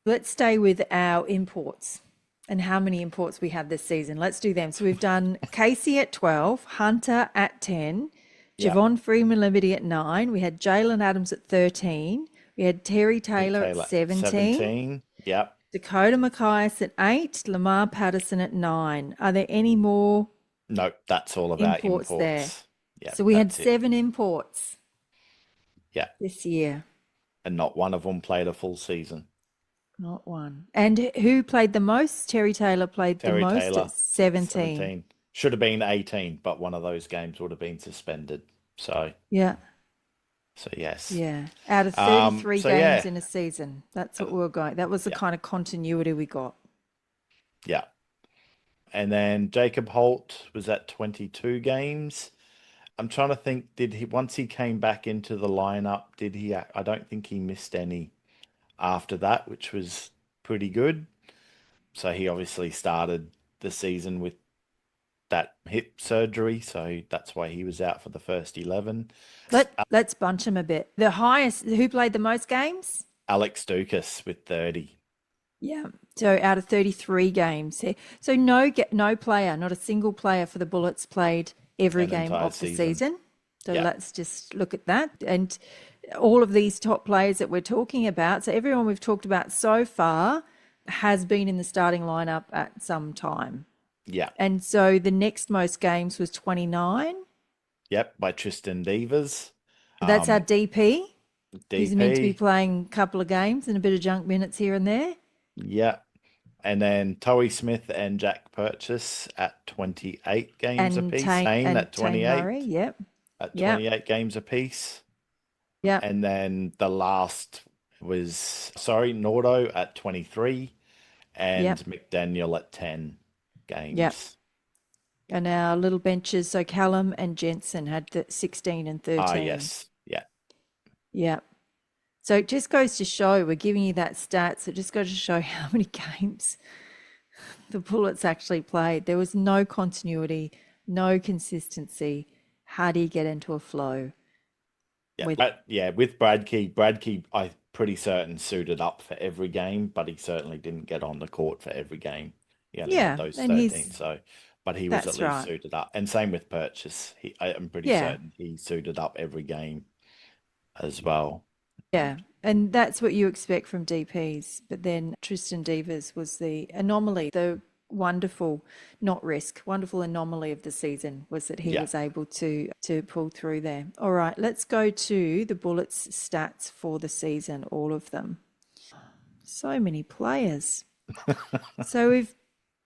Let's stay with our imports and how many imports we had this season. Let's do them. So we've done Casey at 12, Hunter at 10, Yeah. Javon Freeman Liberty at 9. We had Jalen Adams at 13. We had Terry Taylor at 17. 17. Yep. Dakota Macias at 8. Lamar Patterson at 9. Are there any more Nope, that's all of our imports there? imports. Yeah, So we had that's it. 7 imports Yeah, this year. and not one of them played a full season. Not one. And who played the most? Terry Taylor played the Terry most Taylor, at 17. 17. Should have been 18, but one of those games would have been suspended. So Yeah. yes. Yeah. Out of 33 So games yeah, in a season. That's what we were going. That was the yeah, kind of continuity we got. yeah. And then Jacob Holt was at 22 games. I'm trying to think, did he once he came back into the lineup, did he? I don't think he missed any after that, which was pretty good. So he obviously started the season with that hip surgery, so that's why he was out for the first 11. Let's bunch them a bit. The highest, who played the most games? Alex Dukas with 30. Yeah. So out of 33 games, so no player, not a single player for the Bullets played every An game entire of the season. season. So Yeah. let's just look at that. And all of these top players that we're talking about, so everyone we've talked about so far has been in the starting lineup at some time. Yeah. And so the next most games was 29. Yep. By Tristan Devers. That's our DP, who's meant to be DP. playing a couple of games and a bit of junk minutes here and there. Yeah. And then Towie Smith and Jack Purchase at 28 games And apiece. Tane Kane and at Tane Murray. 28. Yep. At Yep. 28 games apiece. Yep. And then the last was, Nordo at 23 and Yep. McDaniel at 10 Yep. games. And our little benches, so Callum and Jensen had 16 and 13. Yes. Yeah. Yep. So it just goes to show, we're giving you that stats. It just goes to show how many games the Bullets actually played. There was no continuity, no consistency. How do you get into a flow? With Bradkey, I'm pretty certain suited up for every game, but he certainly didn't get on the court for every game. He only had those And 13, but he was at that's least right. suited up. And same with Purchase. I'm pretty Yeah. certain he suited up every game as well. Yeah, and that's what you expect from DPs. But then Tristan Devers was the anomaly, the wonderful, not risk, wonderful anomaly of the season was that he Yeah. was able to pull through there. All right, let's go to the Bullets stats for the season, all of them. So many players. So we've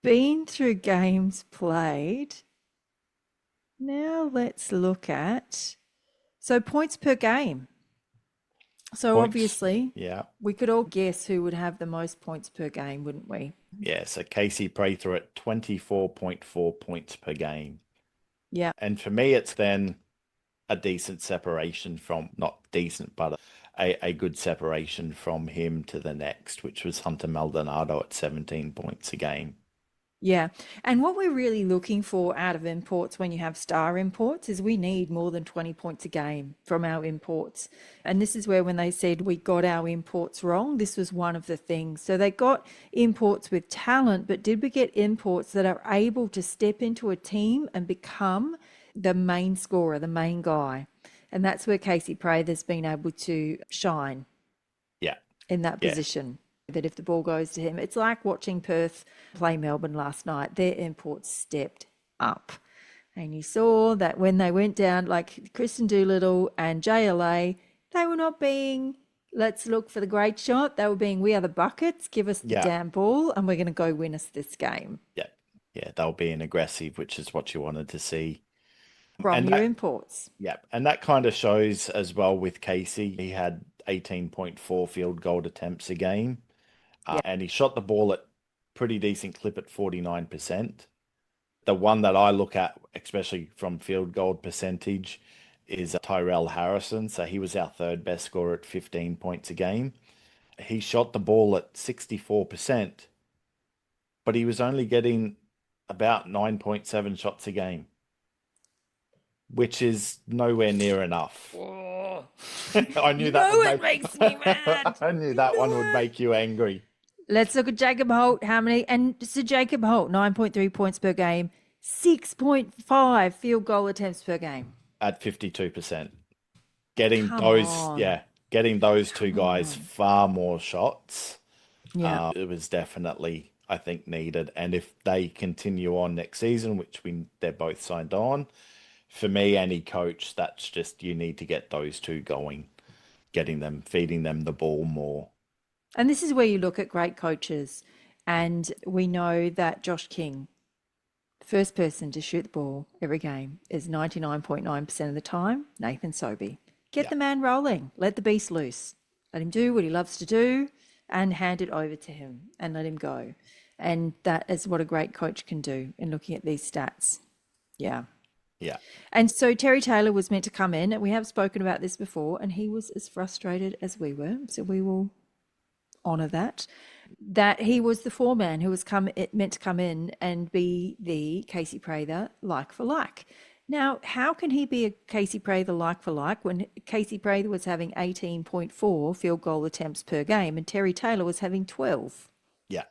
been through games played. Now let's look at points per game. So Points. obviously, Yeah. we could all guess who would have the most points per game, wouldn't we? Yeah, so Casey Prather at 24.4 points per game. Yeah. And for me, it's then a decent separation from, not decent, but a good separation from him to the next, which was Hunter Maldonado at 17 points a game. Yeah. And what we're really looking for out of imports when you have star imports is we need more than 20 points a game from our imports. And this is where when they said we got our imports wrong, this was one of the things. So they got imports with talent, but did we get imports that are able to step into a team and become the main scorer, the main guy? And that's where Casey Prather's been able to shine. Yeah. In that position. That if the ball goes to him, it's like watching Perth play Melbourne last night. Their imports stepped up. And you saw that when they went down, like Kristen Doolittle and JLA, they were not being, let's look for the great shot. They were being, we are the buckets, give us the damn ball, and we're going to go win us this game. Yeah. Yeah, they were being aggressive, which is what you wanted to see. From your imports. Yeah. And that kind of shows as well with Casey. He had 18.4 field goal attempts a game. And he shot the ball at pretty decent clip at 49%. The one that I look at, especially from field goal percentage, is Tyrell Harrison. So he was our third best scorer at 15 points a game. He shot the ball at 64%, but he was only getting about 9.7 shots a game, which is nowhere near enough. I knew that makes me mad. I knew that one would make you angry. Let's look at Jacob Holt. How many? And so Jacob Holt, 9.3 points per game, 6.5 field goal attempts per game. At 52%. Getting those two guys far more shots. Yeah. It was definitely, I think, needed. And if they continue on next season, which they're both signed on, for me, any coach, that's just, you need to get those two going, feeding them the ball more. And this is where you look at great coaches. And we know that Josh King, the first person to shoot the ball every game, is 99.9% of the time Nathan Sobey. Get the man rolling. Let the beast loose. Let him do what he loves to do and hand it over to him and let him go. And that is what a great coach can do in looking at these stats. Yeah. Yeah. And so Terry Taylor was meant to come in, and we have spoken about this before, and he was as frustrated as we were. So we will honour that he was the foreman who was meant to come in and be the Casey Prather like for like. Now, how can he be a Casey Prather like for like when Casey Prather was having 18.4 field goal attempts per game and Terry Taylor was having 12? Yeah,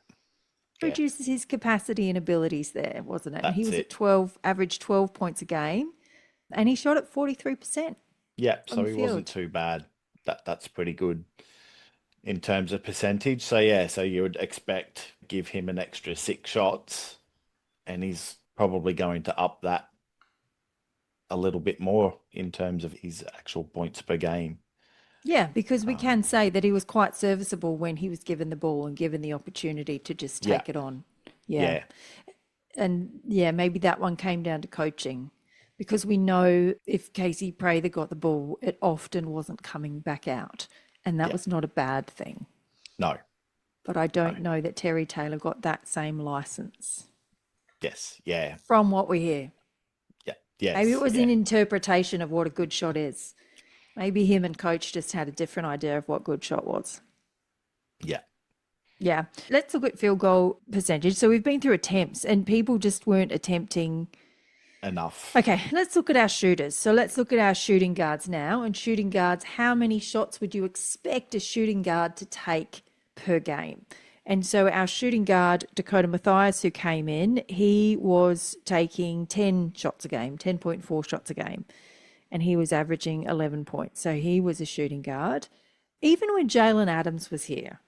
yeah, Reduces his capacity and abilities there, wasn't it? And he that's was at it. 12, averaged 12 points a game, and he shot at 43% Yeah, from so the he wasn't field. too bad. That's pretty good in terms of percentage. So yeah, so you would expect give him an extra 6 shots, and he's probably going to up that a little bit more in terms of his actual points per game. Yeah, because we Um, can say that he was quite serviceable when he was given the ball and given the opportunity to just yeah, take it on. Yeah. yeah, And yeah, maybe that one came down to coaching because we know if Casey Prather got the ball, it often wasn't coming back out. And that yeah. was not a bad thing. No, But I no, don't know that Terry Taylor got that same license yes, yeah, from what we hear. yeah, Maybe it yes, was an yeah, interpretation of what a good shot is. Maybe him and coach just had a different idea of what good shot was. yeah. Yeah. Let's look at field goal percentage. So we've been through attempts and people just weren't attempting. Enough. Okay, let's look at our shooters. So let's look at our shooting guards now. And shooting guards, how many shots would you expect a shooting guard to take per game? And so our shooting guard, Dakota Mathias, who came in, he was taking 10 shots a game, 10.4 shots a game, and he was averaging 11 points. So he was a shooting guard. Even when Jalen Adams was here,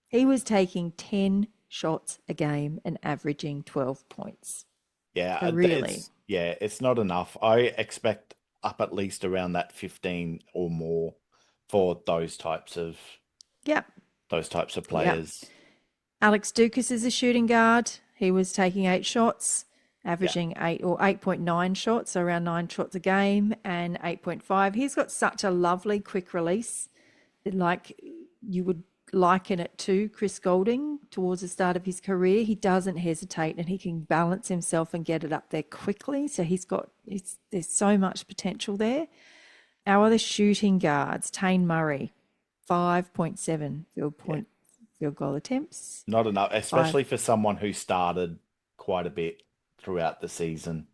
he was taking 10 shots a game and averaging 12 points. Yeah, So really, it's not enough. I expect up at least around that 15 or more for yeah, those types of yeah. players. Alex Dukas is a shooting guard. He was taking 8 shots, Yeah, averaging 8.9 shots, so around 9 shots a game, and 8.5. He's got such a lovely quick release, like you would liken it to Chris Golding towards the start of his career. He doesn't hesitate and he can balance himself and get it up there quickly. So there's so much potential there. Our other shooting guards, Tane Murray, 5.7 yeah. field goal attempts. Not enough, Five. especially for someone who started quite a bit throughout the season.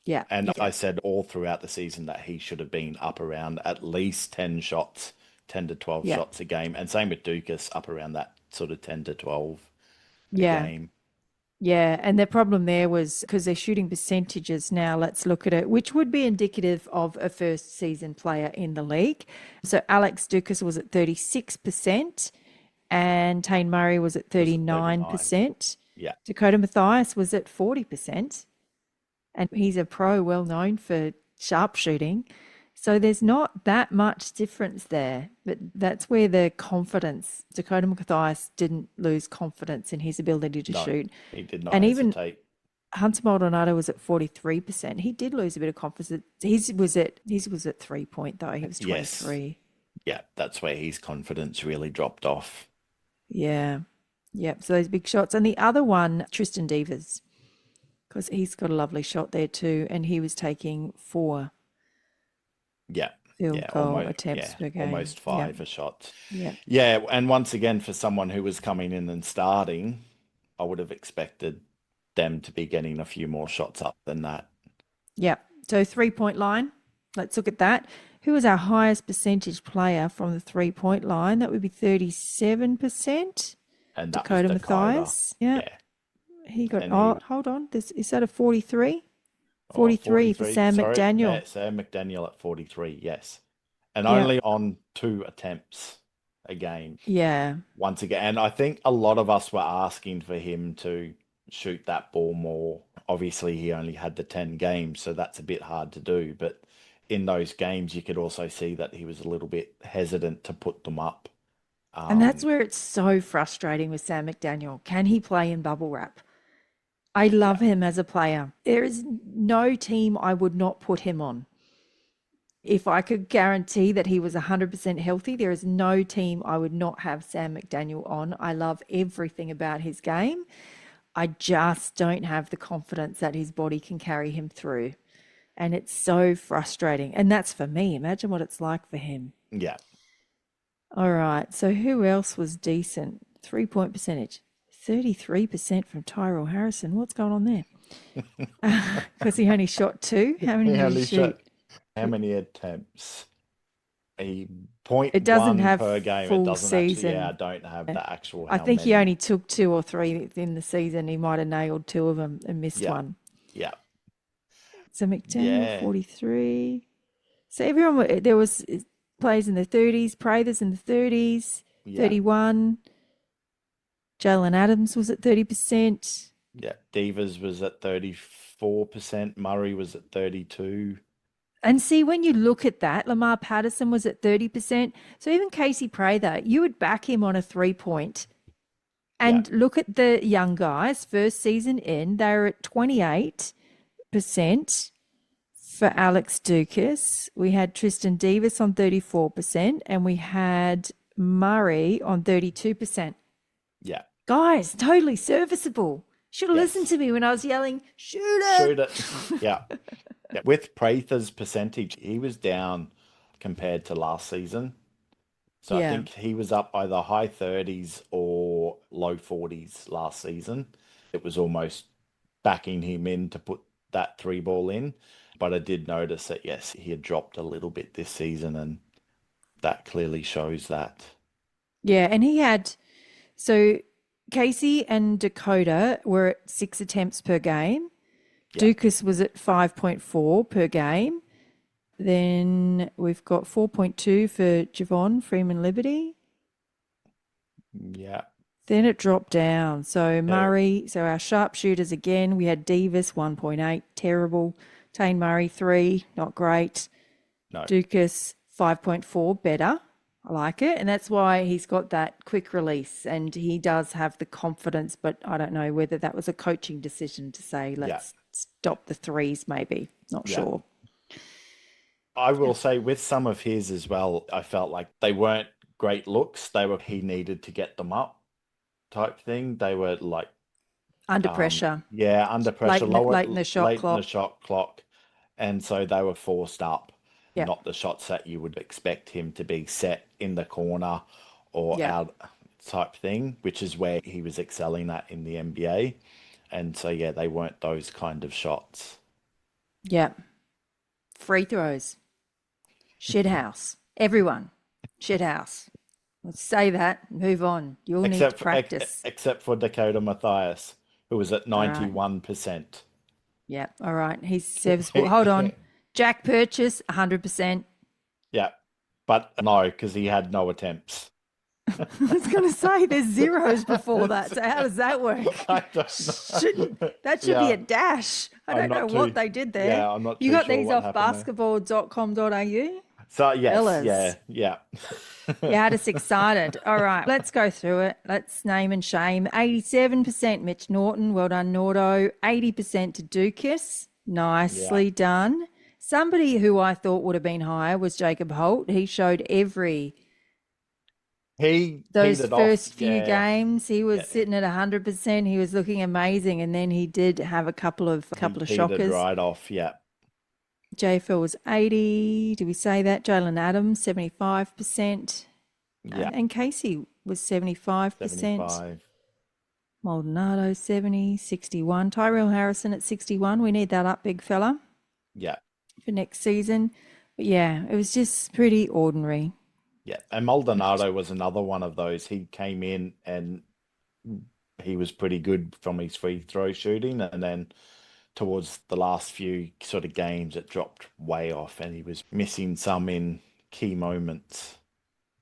Yeah, And yeah, I said all throughout the season that he should have been up around at least 10 shots, 10 to 12 yeah, shots a game. And same with Dukas, up around that sort of 10 to 12 a yeah. game. Yeah, and their problem there was because they're shooting percentages now. Let's look at it, which would be indicative of a first season player in the league. So Alex Dukas was at 36%, and Tane Murray was at Was it 39? 39%. Yeah, Dakota Mathias was at 40%, and he's a pro well known for sharpshooting. So there's not that much difference there, but that's where the confidence, Dakota Mathias didn't lose confidence in his ability to no, shoot. he did not And even hesitate. Hunter Maldonado was at 43%. He did lose a bit of confidence. His was at 3 point though. He was Yes. 23. Yeah, that's where his confidence really dropped off. Yeah. Yep. So those big shots. And the other one, Tristan Devers, because he's got a lovely shot there too. And he was taking 4 Yeah. field Yeah, goal attempts per game. almost Yeah. five a shot. Yeah. Yeah, and once again, for someone who was coming in and starting, I would have expected them to be getting a few more shots up than that. Yeah. So 3 point line. Let's look at that. Who was our highest percentage player from the 3 point line? That would be 37%. And that was Dakota Dakota. Mathias. Yeah. Yeah. He got, And oh, he, hold on. Is that a 43? oh, 43 for 43. Sam Sorry, McDaniel. Sam McDaniel at 43. Yes. And Yeah. only on 2 attempts a game. Yeah. Once again. And I think a lot of us were asking for him to shoot that ball more. Obviously, he only had the 10 games, so that's a bit hard to do. But in those games, you could also see that he was a little bit hesitant to put them up. And that's Um, where it's so frustrating with Sam McDaniel. Can he play in bubble wrap? I love yeah, him as a player. There is no team I would not put him on. If I could guarantee that he was 100% healthy, there is no team I would not have Sam McDaniel on. I love everything about his game. I just don't have the confidence that his body can carry him through. And it's so frustrating. And that's for me. Imagine what it's like for him. yeah. All right. So who else was decent? 3 point percentage. 33% from Tyrell Harrison. What's going on there? because he only shot two. How many He did he only shoot? shot how many attempts? A point It doesn't one have per game. It full doesn't actually, yeah, I season. don't have the actual I how think he many. only took two or three in the season. He might have nailed two of them and missed Yeah, one. yeah, So McDaniel, yeah, 43. So everyone, there was players in the 30s, Prathers in the 30s, yeah, 31. Jalen Adams was at 30%. yeah. Divas was at 34%. Murray was at 32. And see, when you look at that, Lamar Patterson was at 30%. So even Casey Prather, you would back him on a 3-point. Yeah, And look at the young guys, first season in, they're at 28% for Alex Dukas. We had Tristan Davis on 34%, and we had Murray on 32%. yeah, Guys, totally serviceable. Should have listened yes. to me when I was yelling, shoot it. Shoot it. Yeah. Yeah. With Prather's percentage, he was down compared to last season. So I Yeah. think he was up either high 30s or low 40s last season. It was almost backing him in to put that three ball in. But I did notice that, yes, he had dropped a little bit this season, and that clearly shows that. Yeah. And he had, so Casey and Dakota were at 6 attempts per game. Yeah. Dukas was at 5.4 per game. Then we've got 4.2 for Javon Freeman Liberty. Yeah. Then it dropped down. So There. Murray, so our sharpshooters again, we had Davis 1.8, terrible. Tane Murray 3, not great. No. Dukas 5.4, better. I like it. And that's why he's got that quick release and he does have the confidence, but I don't know whether that was a coaching decision to say, Yeah. let's stop the threes, maybe. Not Yeah. sure. I will say with some of his as well, I felt like they weren't great looks. They were, he needed to get them up type thing. They were like, Under pressure, yeah, under late pressure, in the, lower, late in the shot late in the clock. shot clock. And so they were forced up, Yeah. not the shots that you would expect him to be set in the corner or Yeah. out type thing, which is where he was excelling at in the NBA. And so, yeah, they weren't those kind of shots. Yeah. Free throws. Shithouse. Everyone. Shithouse. Let's say that. Move on. You'll need to practice. Except for Dakota Mathias, who was at All right. 91%. Yeah. All right. He's serviceable. Hold on. Jack Purchase, 100%. Yeah, but no, because he had no attempts. I was going to say there's zeros before that. So how does that work? I don't know. That should be a dash. I don't know what they did there. Yeah, I'm not You too got sure these what off happened there. basketball.com.au? So, yes, Fellas. yeah. You had us excited. All right, let's go through it. Let's name and shame. 87% Mitch Norton. Well done, Nordo. 80% to Dukas. Nicely done. Somebody who I thought would have been higher was Jacob Holt. He showed those first few games. He was sitting at 100%. He was looking amazing, and then he did have a couple of shockers. Right off, yeah. JFL was 80. Did we say that? Jalen Adams, 75%. Yeah. And Casey was 75%. 75. Maldonado, 70, 61. Tyrell Harrison at 61. We need that up, big fella. Yeah. For next season. But yeah, it was just pretty ordinary. Yeah. And Maldonado was another one of those. He came in and he was pretty good from his free throw shooting. And then towards the last few sort of games, it dropped way off and he was missing some in key moments.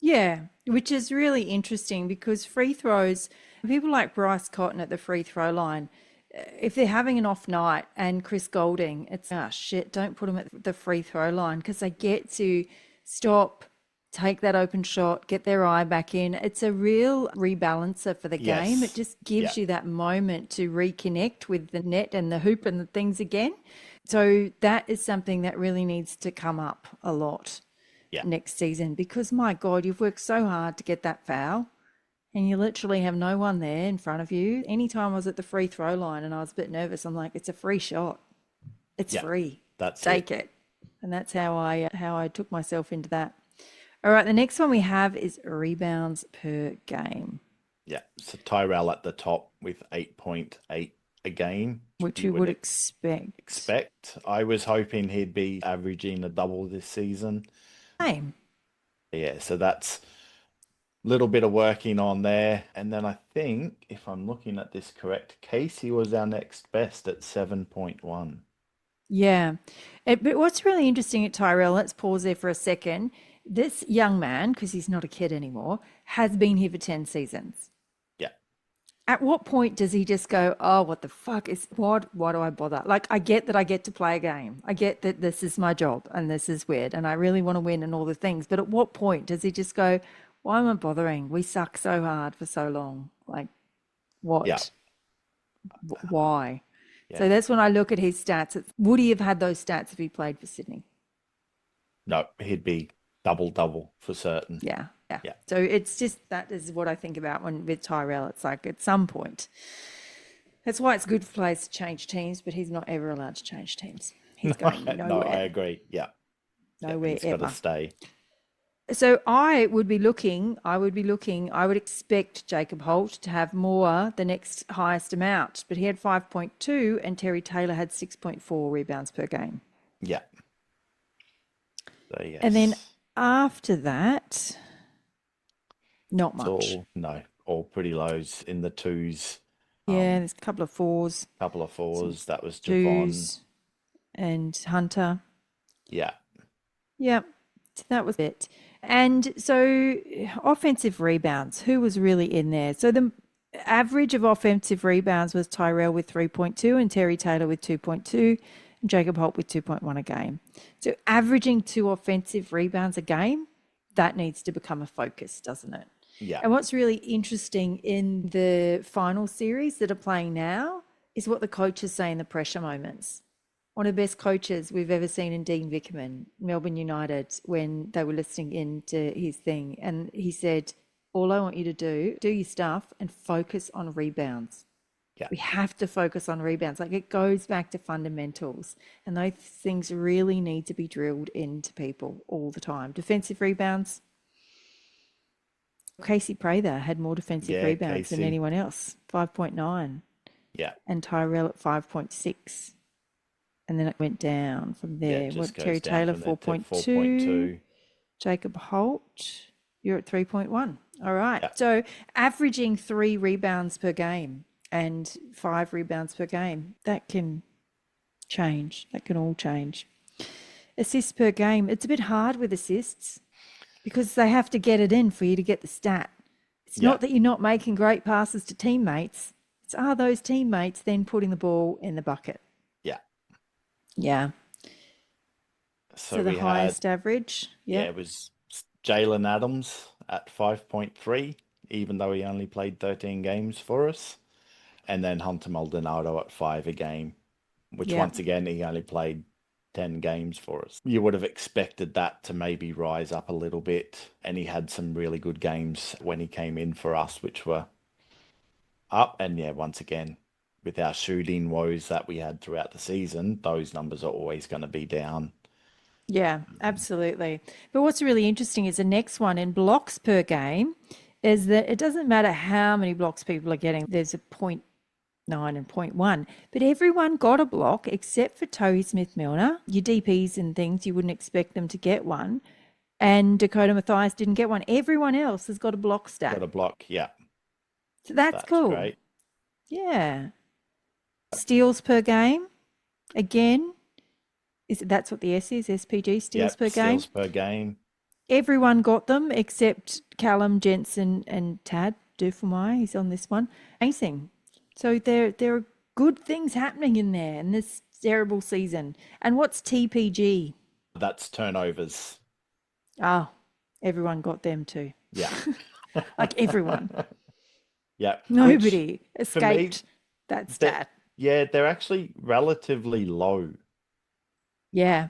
Yeah, which is really interesting because free throws, people like Bryce Cotton at the free throw line, if they're having an off night and Chris Golding, it's, shit, don't put them at the free throw line because they get to stop, take that open shot, get their eye back in. It's a real rebalancer for the game. It just gives you that moment to reconnect with the net and the hoop and the things again. So that is something that really needs to come up a lot next season because, my God, you've worked so hard to get that foul and you literally have no one there in front of you. Anytime I was at the free throw line and I was a bit nervous, I'm like, it's a free shot. It's free. Take it. And that's how I took myself into that. All right, the next one we have is rebounds per game. Yeah, so Tyrell at the top with 8.8 a game, which you you would would expect. expect. I was hoping he'd be averaging a double this season. Same. Yeah, so that's a little bit of working on there. And then I think, if I'm looking at this correct, Casey was our next best at 7.1. Yeah. But what's really interesting at Tyrell, let's pause there for a second. This young man, because he's not a kid anymore, has been here for 10 seasons. Yeah. At what point does he just go, oh, what the fuck is what? Why do I bother? Like, I get that I get to play a game. I get that this is my job and this is weird and I really want to win and all the things. But at what point does he just go, why am I bothering? We suck so hard for so long. Like, Yeah. what? Why? So Yeah. that's when I look at his stats. Would he have had those stats if he played for Sydney? No, he'd be double double for certain. Yeah, yeah. Yeah. So it's just that is what I think about when with Tyrell. It's like at some point, that's why it's good for players to change teams, but he's not ever allowed to change teams. He's going No, I nowhere, agree. Yeah. Yeah, nowhere he's got to ever. stay. So I would be looking, I would expect Jacob Holt to have more, the next highest amount, but he had 5.2 and Terry Taylor had 6.4 rebounds per game. Yeah. So And then yes. after that, not It's much. all pretty lows in the twos. Yeah, there's a couple of fours, Couple of some fours. That was Javon. twos, and Hunter. Yeah. Yep, so that was it. And so offensive rebounds, who was really in there? So the average of offensive rebounds was Tyrell with 3.2 and Terry Taylor with 2.2 and Jacob Holt with 2.1 a game. So averaging 2 offensive rebounds a game, that needs to become a focus, doesn't it? Yeah. And what's really interesting in the final series that are playing now is what the coaches say in the pressure moments. One of the best coaches we've ever seen in Dean Vickerman, Melbourne United, when they were listening into his thing. And he said, all I want you to do your stuff and focus on rebounds. Yeah. We have to focus on rebounds. Like it goes back to fundamentals. And those things really need to be drilled into people all the time. Defensive rebounds. Casey Prather had more defensive Yeah, rebounds than Casey. anyone else, 5.9, Yeah. and Tyrell at 5.6. And then it went down from Yeah, there. it just What, goes Terry down Taylor, from there to 4.2, 4.2. Jacob Holt, you're at 3.1. All right. Yeah. So averaging 3 rebounds per game and 5 rebounds per game, that can change. That can all change. Assists per game, it's a bit hard with assists because they have to get it in for you to get the stat. It's Yeah. not that you're not making great passes to teammates. It's are those teammates then putting the ball in the bucket? Yeah. Yeah. So So the we had, highest average. yeah, Yep. it was Jalen Adams at 5.3, even though he only played 13 games for us. And then Hunter Maldonado at 5 a game, which Yep. once again, he only played 10 games for us. You would have expected that to maybe rise up a little bit. And he had some really good games when he came in for us, which were up. And yeah, once again, with our shooting woes that we had throughout the season, those numbers are always going to be down. Yeah, absolutely. But what's really interesting is the next one in blocks per game is that it doesn't matter how many blocks people are getting. There's a point 0.9 and point 0.1, but everyone got a block except for Tohy Smith-Milner. Your DPs and things, you wouldn't expect them to get one. And Dakota Mathias didn't get one. Everyone else has got a block Got stat. a block. Yeah, So that's that's cool. great. Yeah. Steals per game, again, that's what the S is, SPG, steals Yep, per game. steals per game. Everyone got them except Callum, Jensen, and Tad Dufumai. He's on this one. Amazing. So there are good things happening in there in this terrible season. And what's TPG? That's turnovers. Oh, everyone got them too. Yeah. Like everyone. Yeah. Nobody Which, for me, escaped that that stat. yeah, they're actually relatively low Yeah.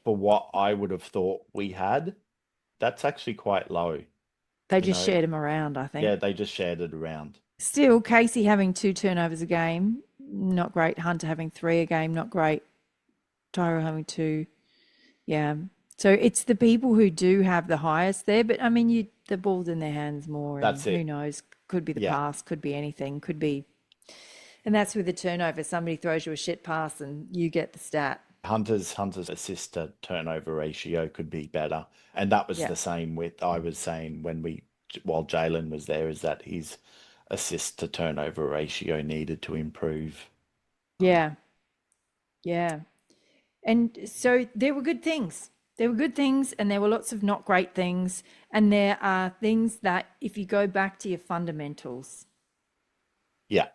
for what I would have thought we had. That's actually quite low. They You just know, shared them around, I think. yeah, they just shared it around. Still, Casey having 2 turnovers a game, not great. Hunter having 3 a game, not great. Tyro having 2. Yeah. So it's the people who do have the highest there, but I mean, the ball's in their hands more, and That's who it. knows? Could be the Yeah. pass, could be anything, could be And that's with the turnover. Somebody throws you a shit pass and you get the stat. Hunter's assist to turnover ratio could be better. And that was Yeah. the same with, I was saying while Jalen was there, is that his assist to turnover ratio needed to improve. Yeah. Yeah. And so there were good things. There were good things and there were lots of not great things. And there are things that if you go back to your fundamentals, Yeah.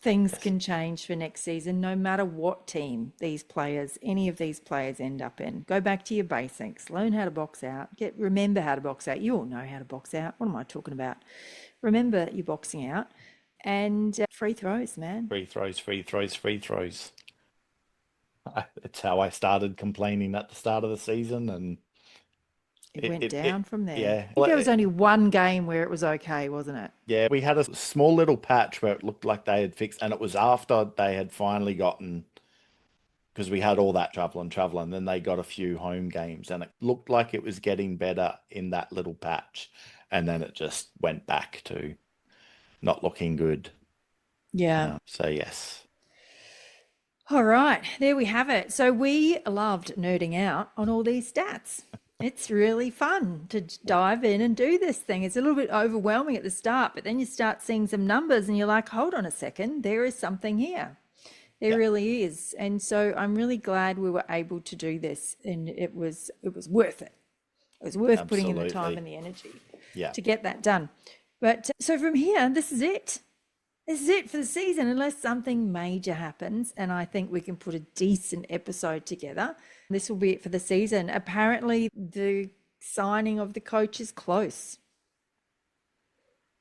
things Yes. can change for next season, no matter what team any of these players end up in. Go back to your basics, learn how to box out, remember how to box out. You all know how to box out. What am I talking about? Remember your boxing out and free throws, man. Free throws, free throws, free throws. It's how I started complaining at the start of the season, and It went it down from there. yeah. I think there was only one game where it was okay, wasn't it? Yeah, we had a small little patch where it looked like they had fixed, and it was after they had finally gotten, because we had all that travel, and then they got a few home games, and it looked like it was getting better in that little patch, and then it just went back to not looking good. Yeah. So yes, All right, there we have it. So we loved nerding out on all these stats. It's really fun to dive in and do this thing. It's a little bit overwhelming at the start, but then you start seeing some numbers and you're like, hold on a second, there is something here. There yeah, really is. And so I'm really glad we were able to do this and it was worth it. It was worth putting in the time absolutely, and the energy yeah, to get that done. But so from here, this is it. This is it for the season, unless something major happens. And I think we can put a decent episode together. This will be it for the season. Apparently, the signing of the coach is close.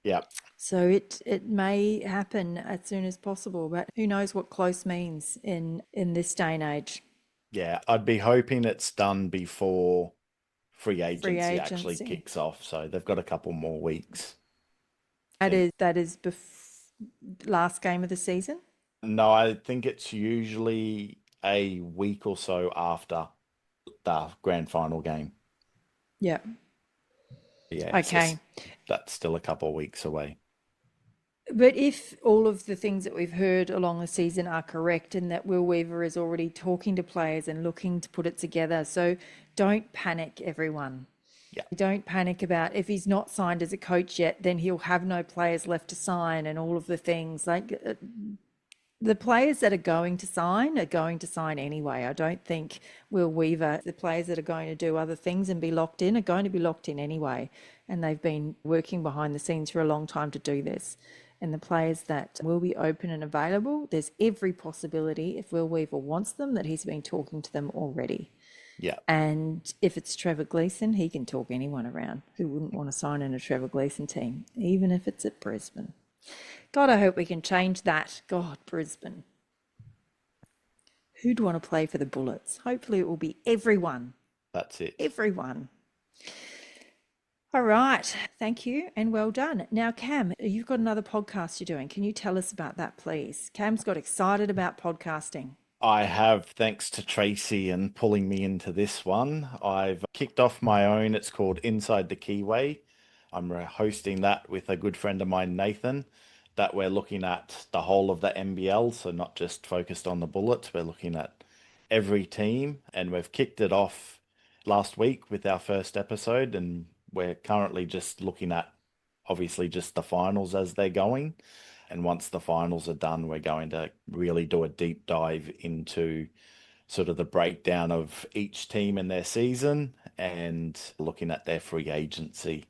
yeah, So it may happen as soon as possible, but who knows what close means in this day and age. yeah. I'd be hoping it's done before free Free agency actually agency. kicks off, so they've got a couple more weeks. I That think. is last game of the season. No, I think it's usually a week or so after the grand final game. Yeah. Yeah, so Okay. that's still a couple of weeks away. But if all of the things that we've heard along the season are correct and that Will Weaver is already talking to players and looking to put it together, so don't panic, everyone. Yeah, Don't panic about if he's not signed as a coach yet, then he'll have no players left to sign and all of the things. Like the players that are going to sign anyway. I don't think Will Weaver, the players that are going to do other things and be locked in, are going to be locked in anyway. And they've been working behind the scenes for a long time to do this. And the players that will be open and available, there's every possibility, if Will Weaver wants them, that he's been talking to them already. yeah, And if it's Trevor Gleeson, he can talk anyone around who wouldn't want to sign in a Trevor Gleeson team, even if it's at Brisbane. God, I hope we can change that. God, Brisbane. Who'd want to play for the Bullets? Hopefully it will be everyone. that's it. Everyone. All right. Thank you and well done. Now, Cam, you've got another podcast you're doing. Can you tell us about that, please? Cam's got excited about podcasting. I have, thanks to Tracy and pulling me into this one. I've kicked off my own. It's called Inside the Keyway. I'm hosting that with a good friend of mine, Nathan, that we're looking at the whole of the NBL, so not just focused on the Bullets. We're looking at every team, and we've kicked it off last week with our first episode, and we're currently just looking at obviously just the finals as they're going. And once the finals are done, we're going to really do a deep dive into sort of the breakdown of each team in their season and looking at their free agency.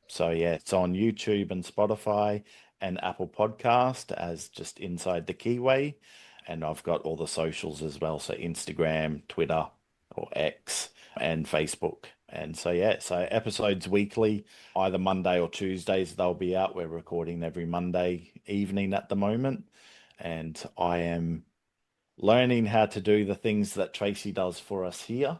So yeah, it's on YouTube and Spotify and Apple Podcast as just Inside the Keyway. And I've got all the socials as well. So Instagram, Twitter or X and Facebook. And so yeah, so episodes weekly, either Monday or Tuesdays they'll be out. We're recording every Monday evening at the moment. And I am learning how to do the things that Tracy does for us here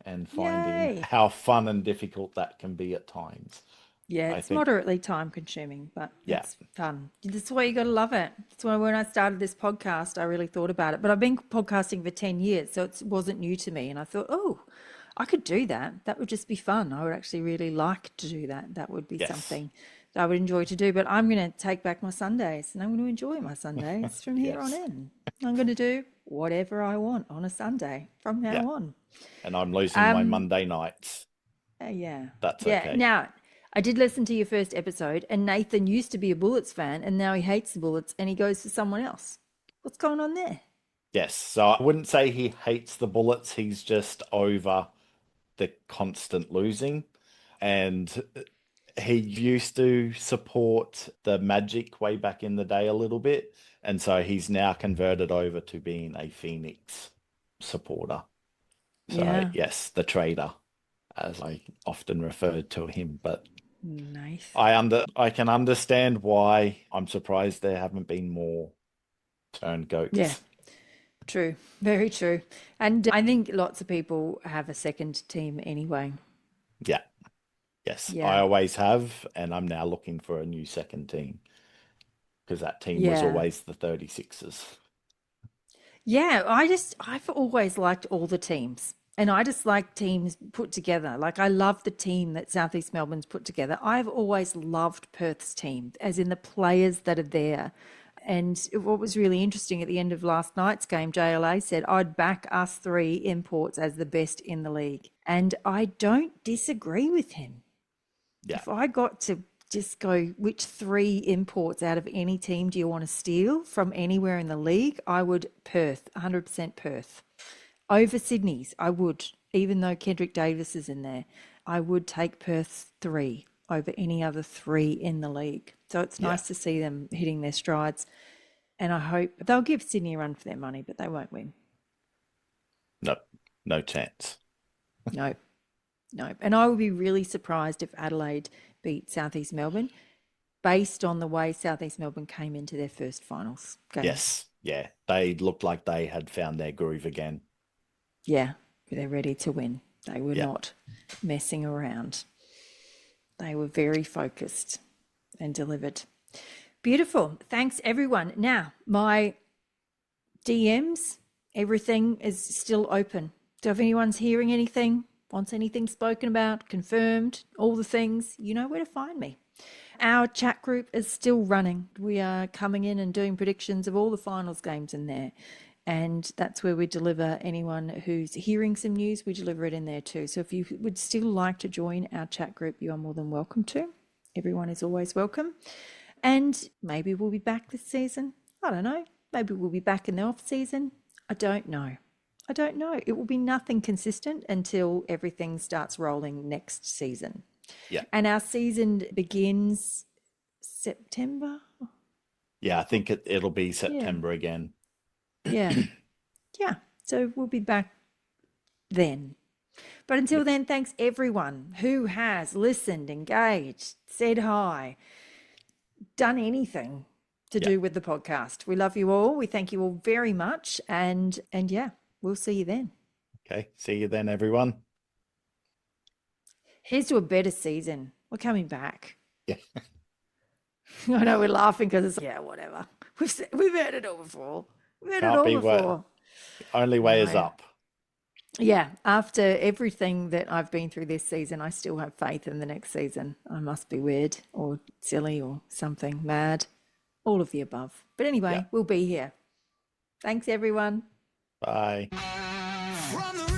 and finding Yay. how fun and difficult that can be at times. Yeah, I it's think, moderately time consuming, but yeah, it's fun. That's why you got to love it. That's why when I started this podcast, I really thought about it. But I've been podcasting for 10 years, so it wasn't new to me. And I thought, oh, I could do that. That would just be fun. I would actually really like to do that. That would be yes, something I would enjoy to do, but I'm going to take back my Sundays and I'm going to enjoy my Sundays from here on Yes. in. I'm going to do whatever I want on a Sunday from Yeah. now on. And I'm losing my Monday nights. Yeah. That's Yeah. okay. Now, I did listen to your first episode, and Nathan used to be a Bullets fan, and now he hates the Bullets and he goes for someone else. What's going on there? Yes. So I wouldn't say he hates the Bullets. He's just over the constant losing. And he used to support the Magic way back in the day a little bit. And so he's now converted over to being a Phoenix supporter. So, Yeah. yes, the trader, as I often referred to him. But Nice. I can understand why. I'm surprised there haven't been more turncoats. Yeah. True. Very true. And I think lots of people have a second team anyway. Yeah. Yes, I Yeah. always have, and I'm now looking for a new second team because that team was Yeah. always the 36ers. Yeah, I've always liked all the teams. And I just like teams put together. Like I love the team that Southeast Melbourne's put together. I've always loved Perth's team, as in the players that are there. And what was really interesting at the end of last night's game, JLA said, I'd back us three imports as the best in the league. And I don't disagree with him. Yeah, If I got to just go, which three imports out of any team do you want to steal from anywhere in the league? I would Perth, 100% Perth. Over Sydney's, I would, even though Kendrick Davis is in there, I would take Perth's three over any other three in the league. So it's yeah. nice to see them hitting their strides. And I hope they'll give Sydney a run for their money, but they won't win. No, no chance. No, no. And I would be really surprised if Adelaide beat Southeast Melbourne based on the way Southeast Melbourne came into their first finals game. Yes, yeah. They looked like they had found their groove again. Yeah, they're ready to win. They were Yeah. not messing around. They were very focused and delivered. Beautiful. Thanks, everyone. Now, my DMs, everything is still open. So if anyone's hearing anything, wants anything spoken about, confirmed, all the things, you know where to find me. Our chat group is still running. We are coming in and doing predictions of all the finals games in there. And that's where we deliver anyone who's hearing some news, we deliver it in there too. So if you would still like to join our chat group, you are more than welcome to. Everyone is always welcome. And maybe we'll be back this season. I don't know. Maybe we'll be back in the off season. I don't know. It will be nothing consistent until everything starts rolling next season. Yeah. And our season begins September. Yeah, I think it'll be September again. Yeah. Yeah. So we'll be back then. But until then, thanks everyone who has listened, engaged, said hi, done anything to do with the podcast. We love you all. We thank you all very much. And yeah, we'll see you then. Okay. See you then, everyone. Here's to a better season. We're coming back. Yeah. I know we're laughing because it's yeah, whatever. We've heard it all before. We've heard Can't it all be before. Only way is No. up. Yeah, after everything that I've been through this season, I still have faith in the next season. I must be weird or silly or something mad. All of the above. But anyway, we'll be here. Thanks, everyone. Bye. From the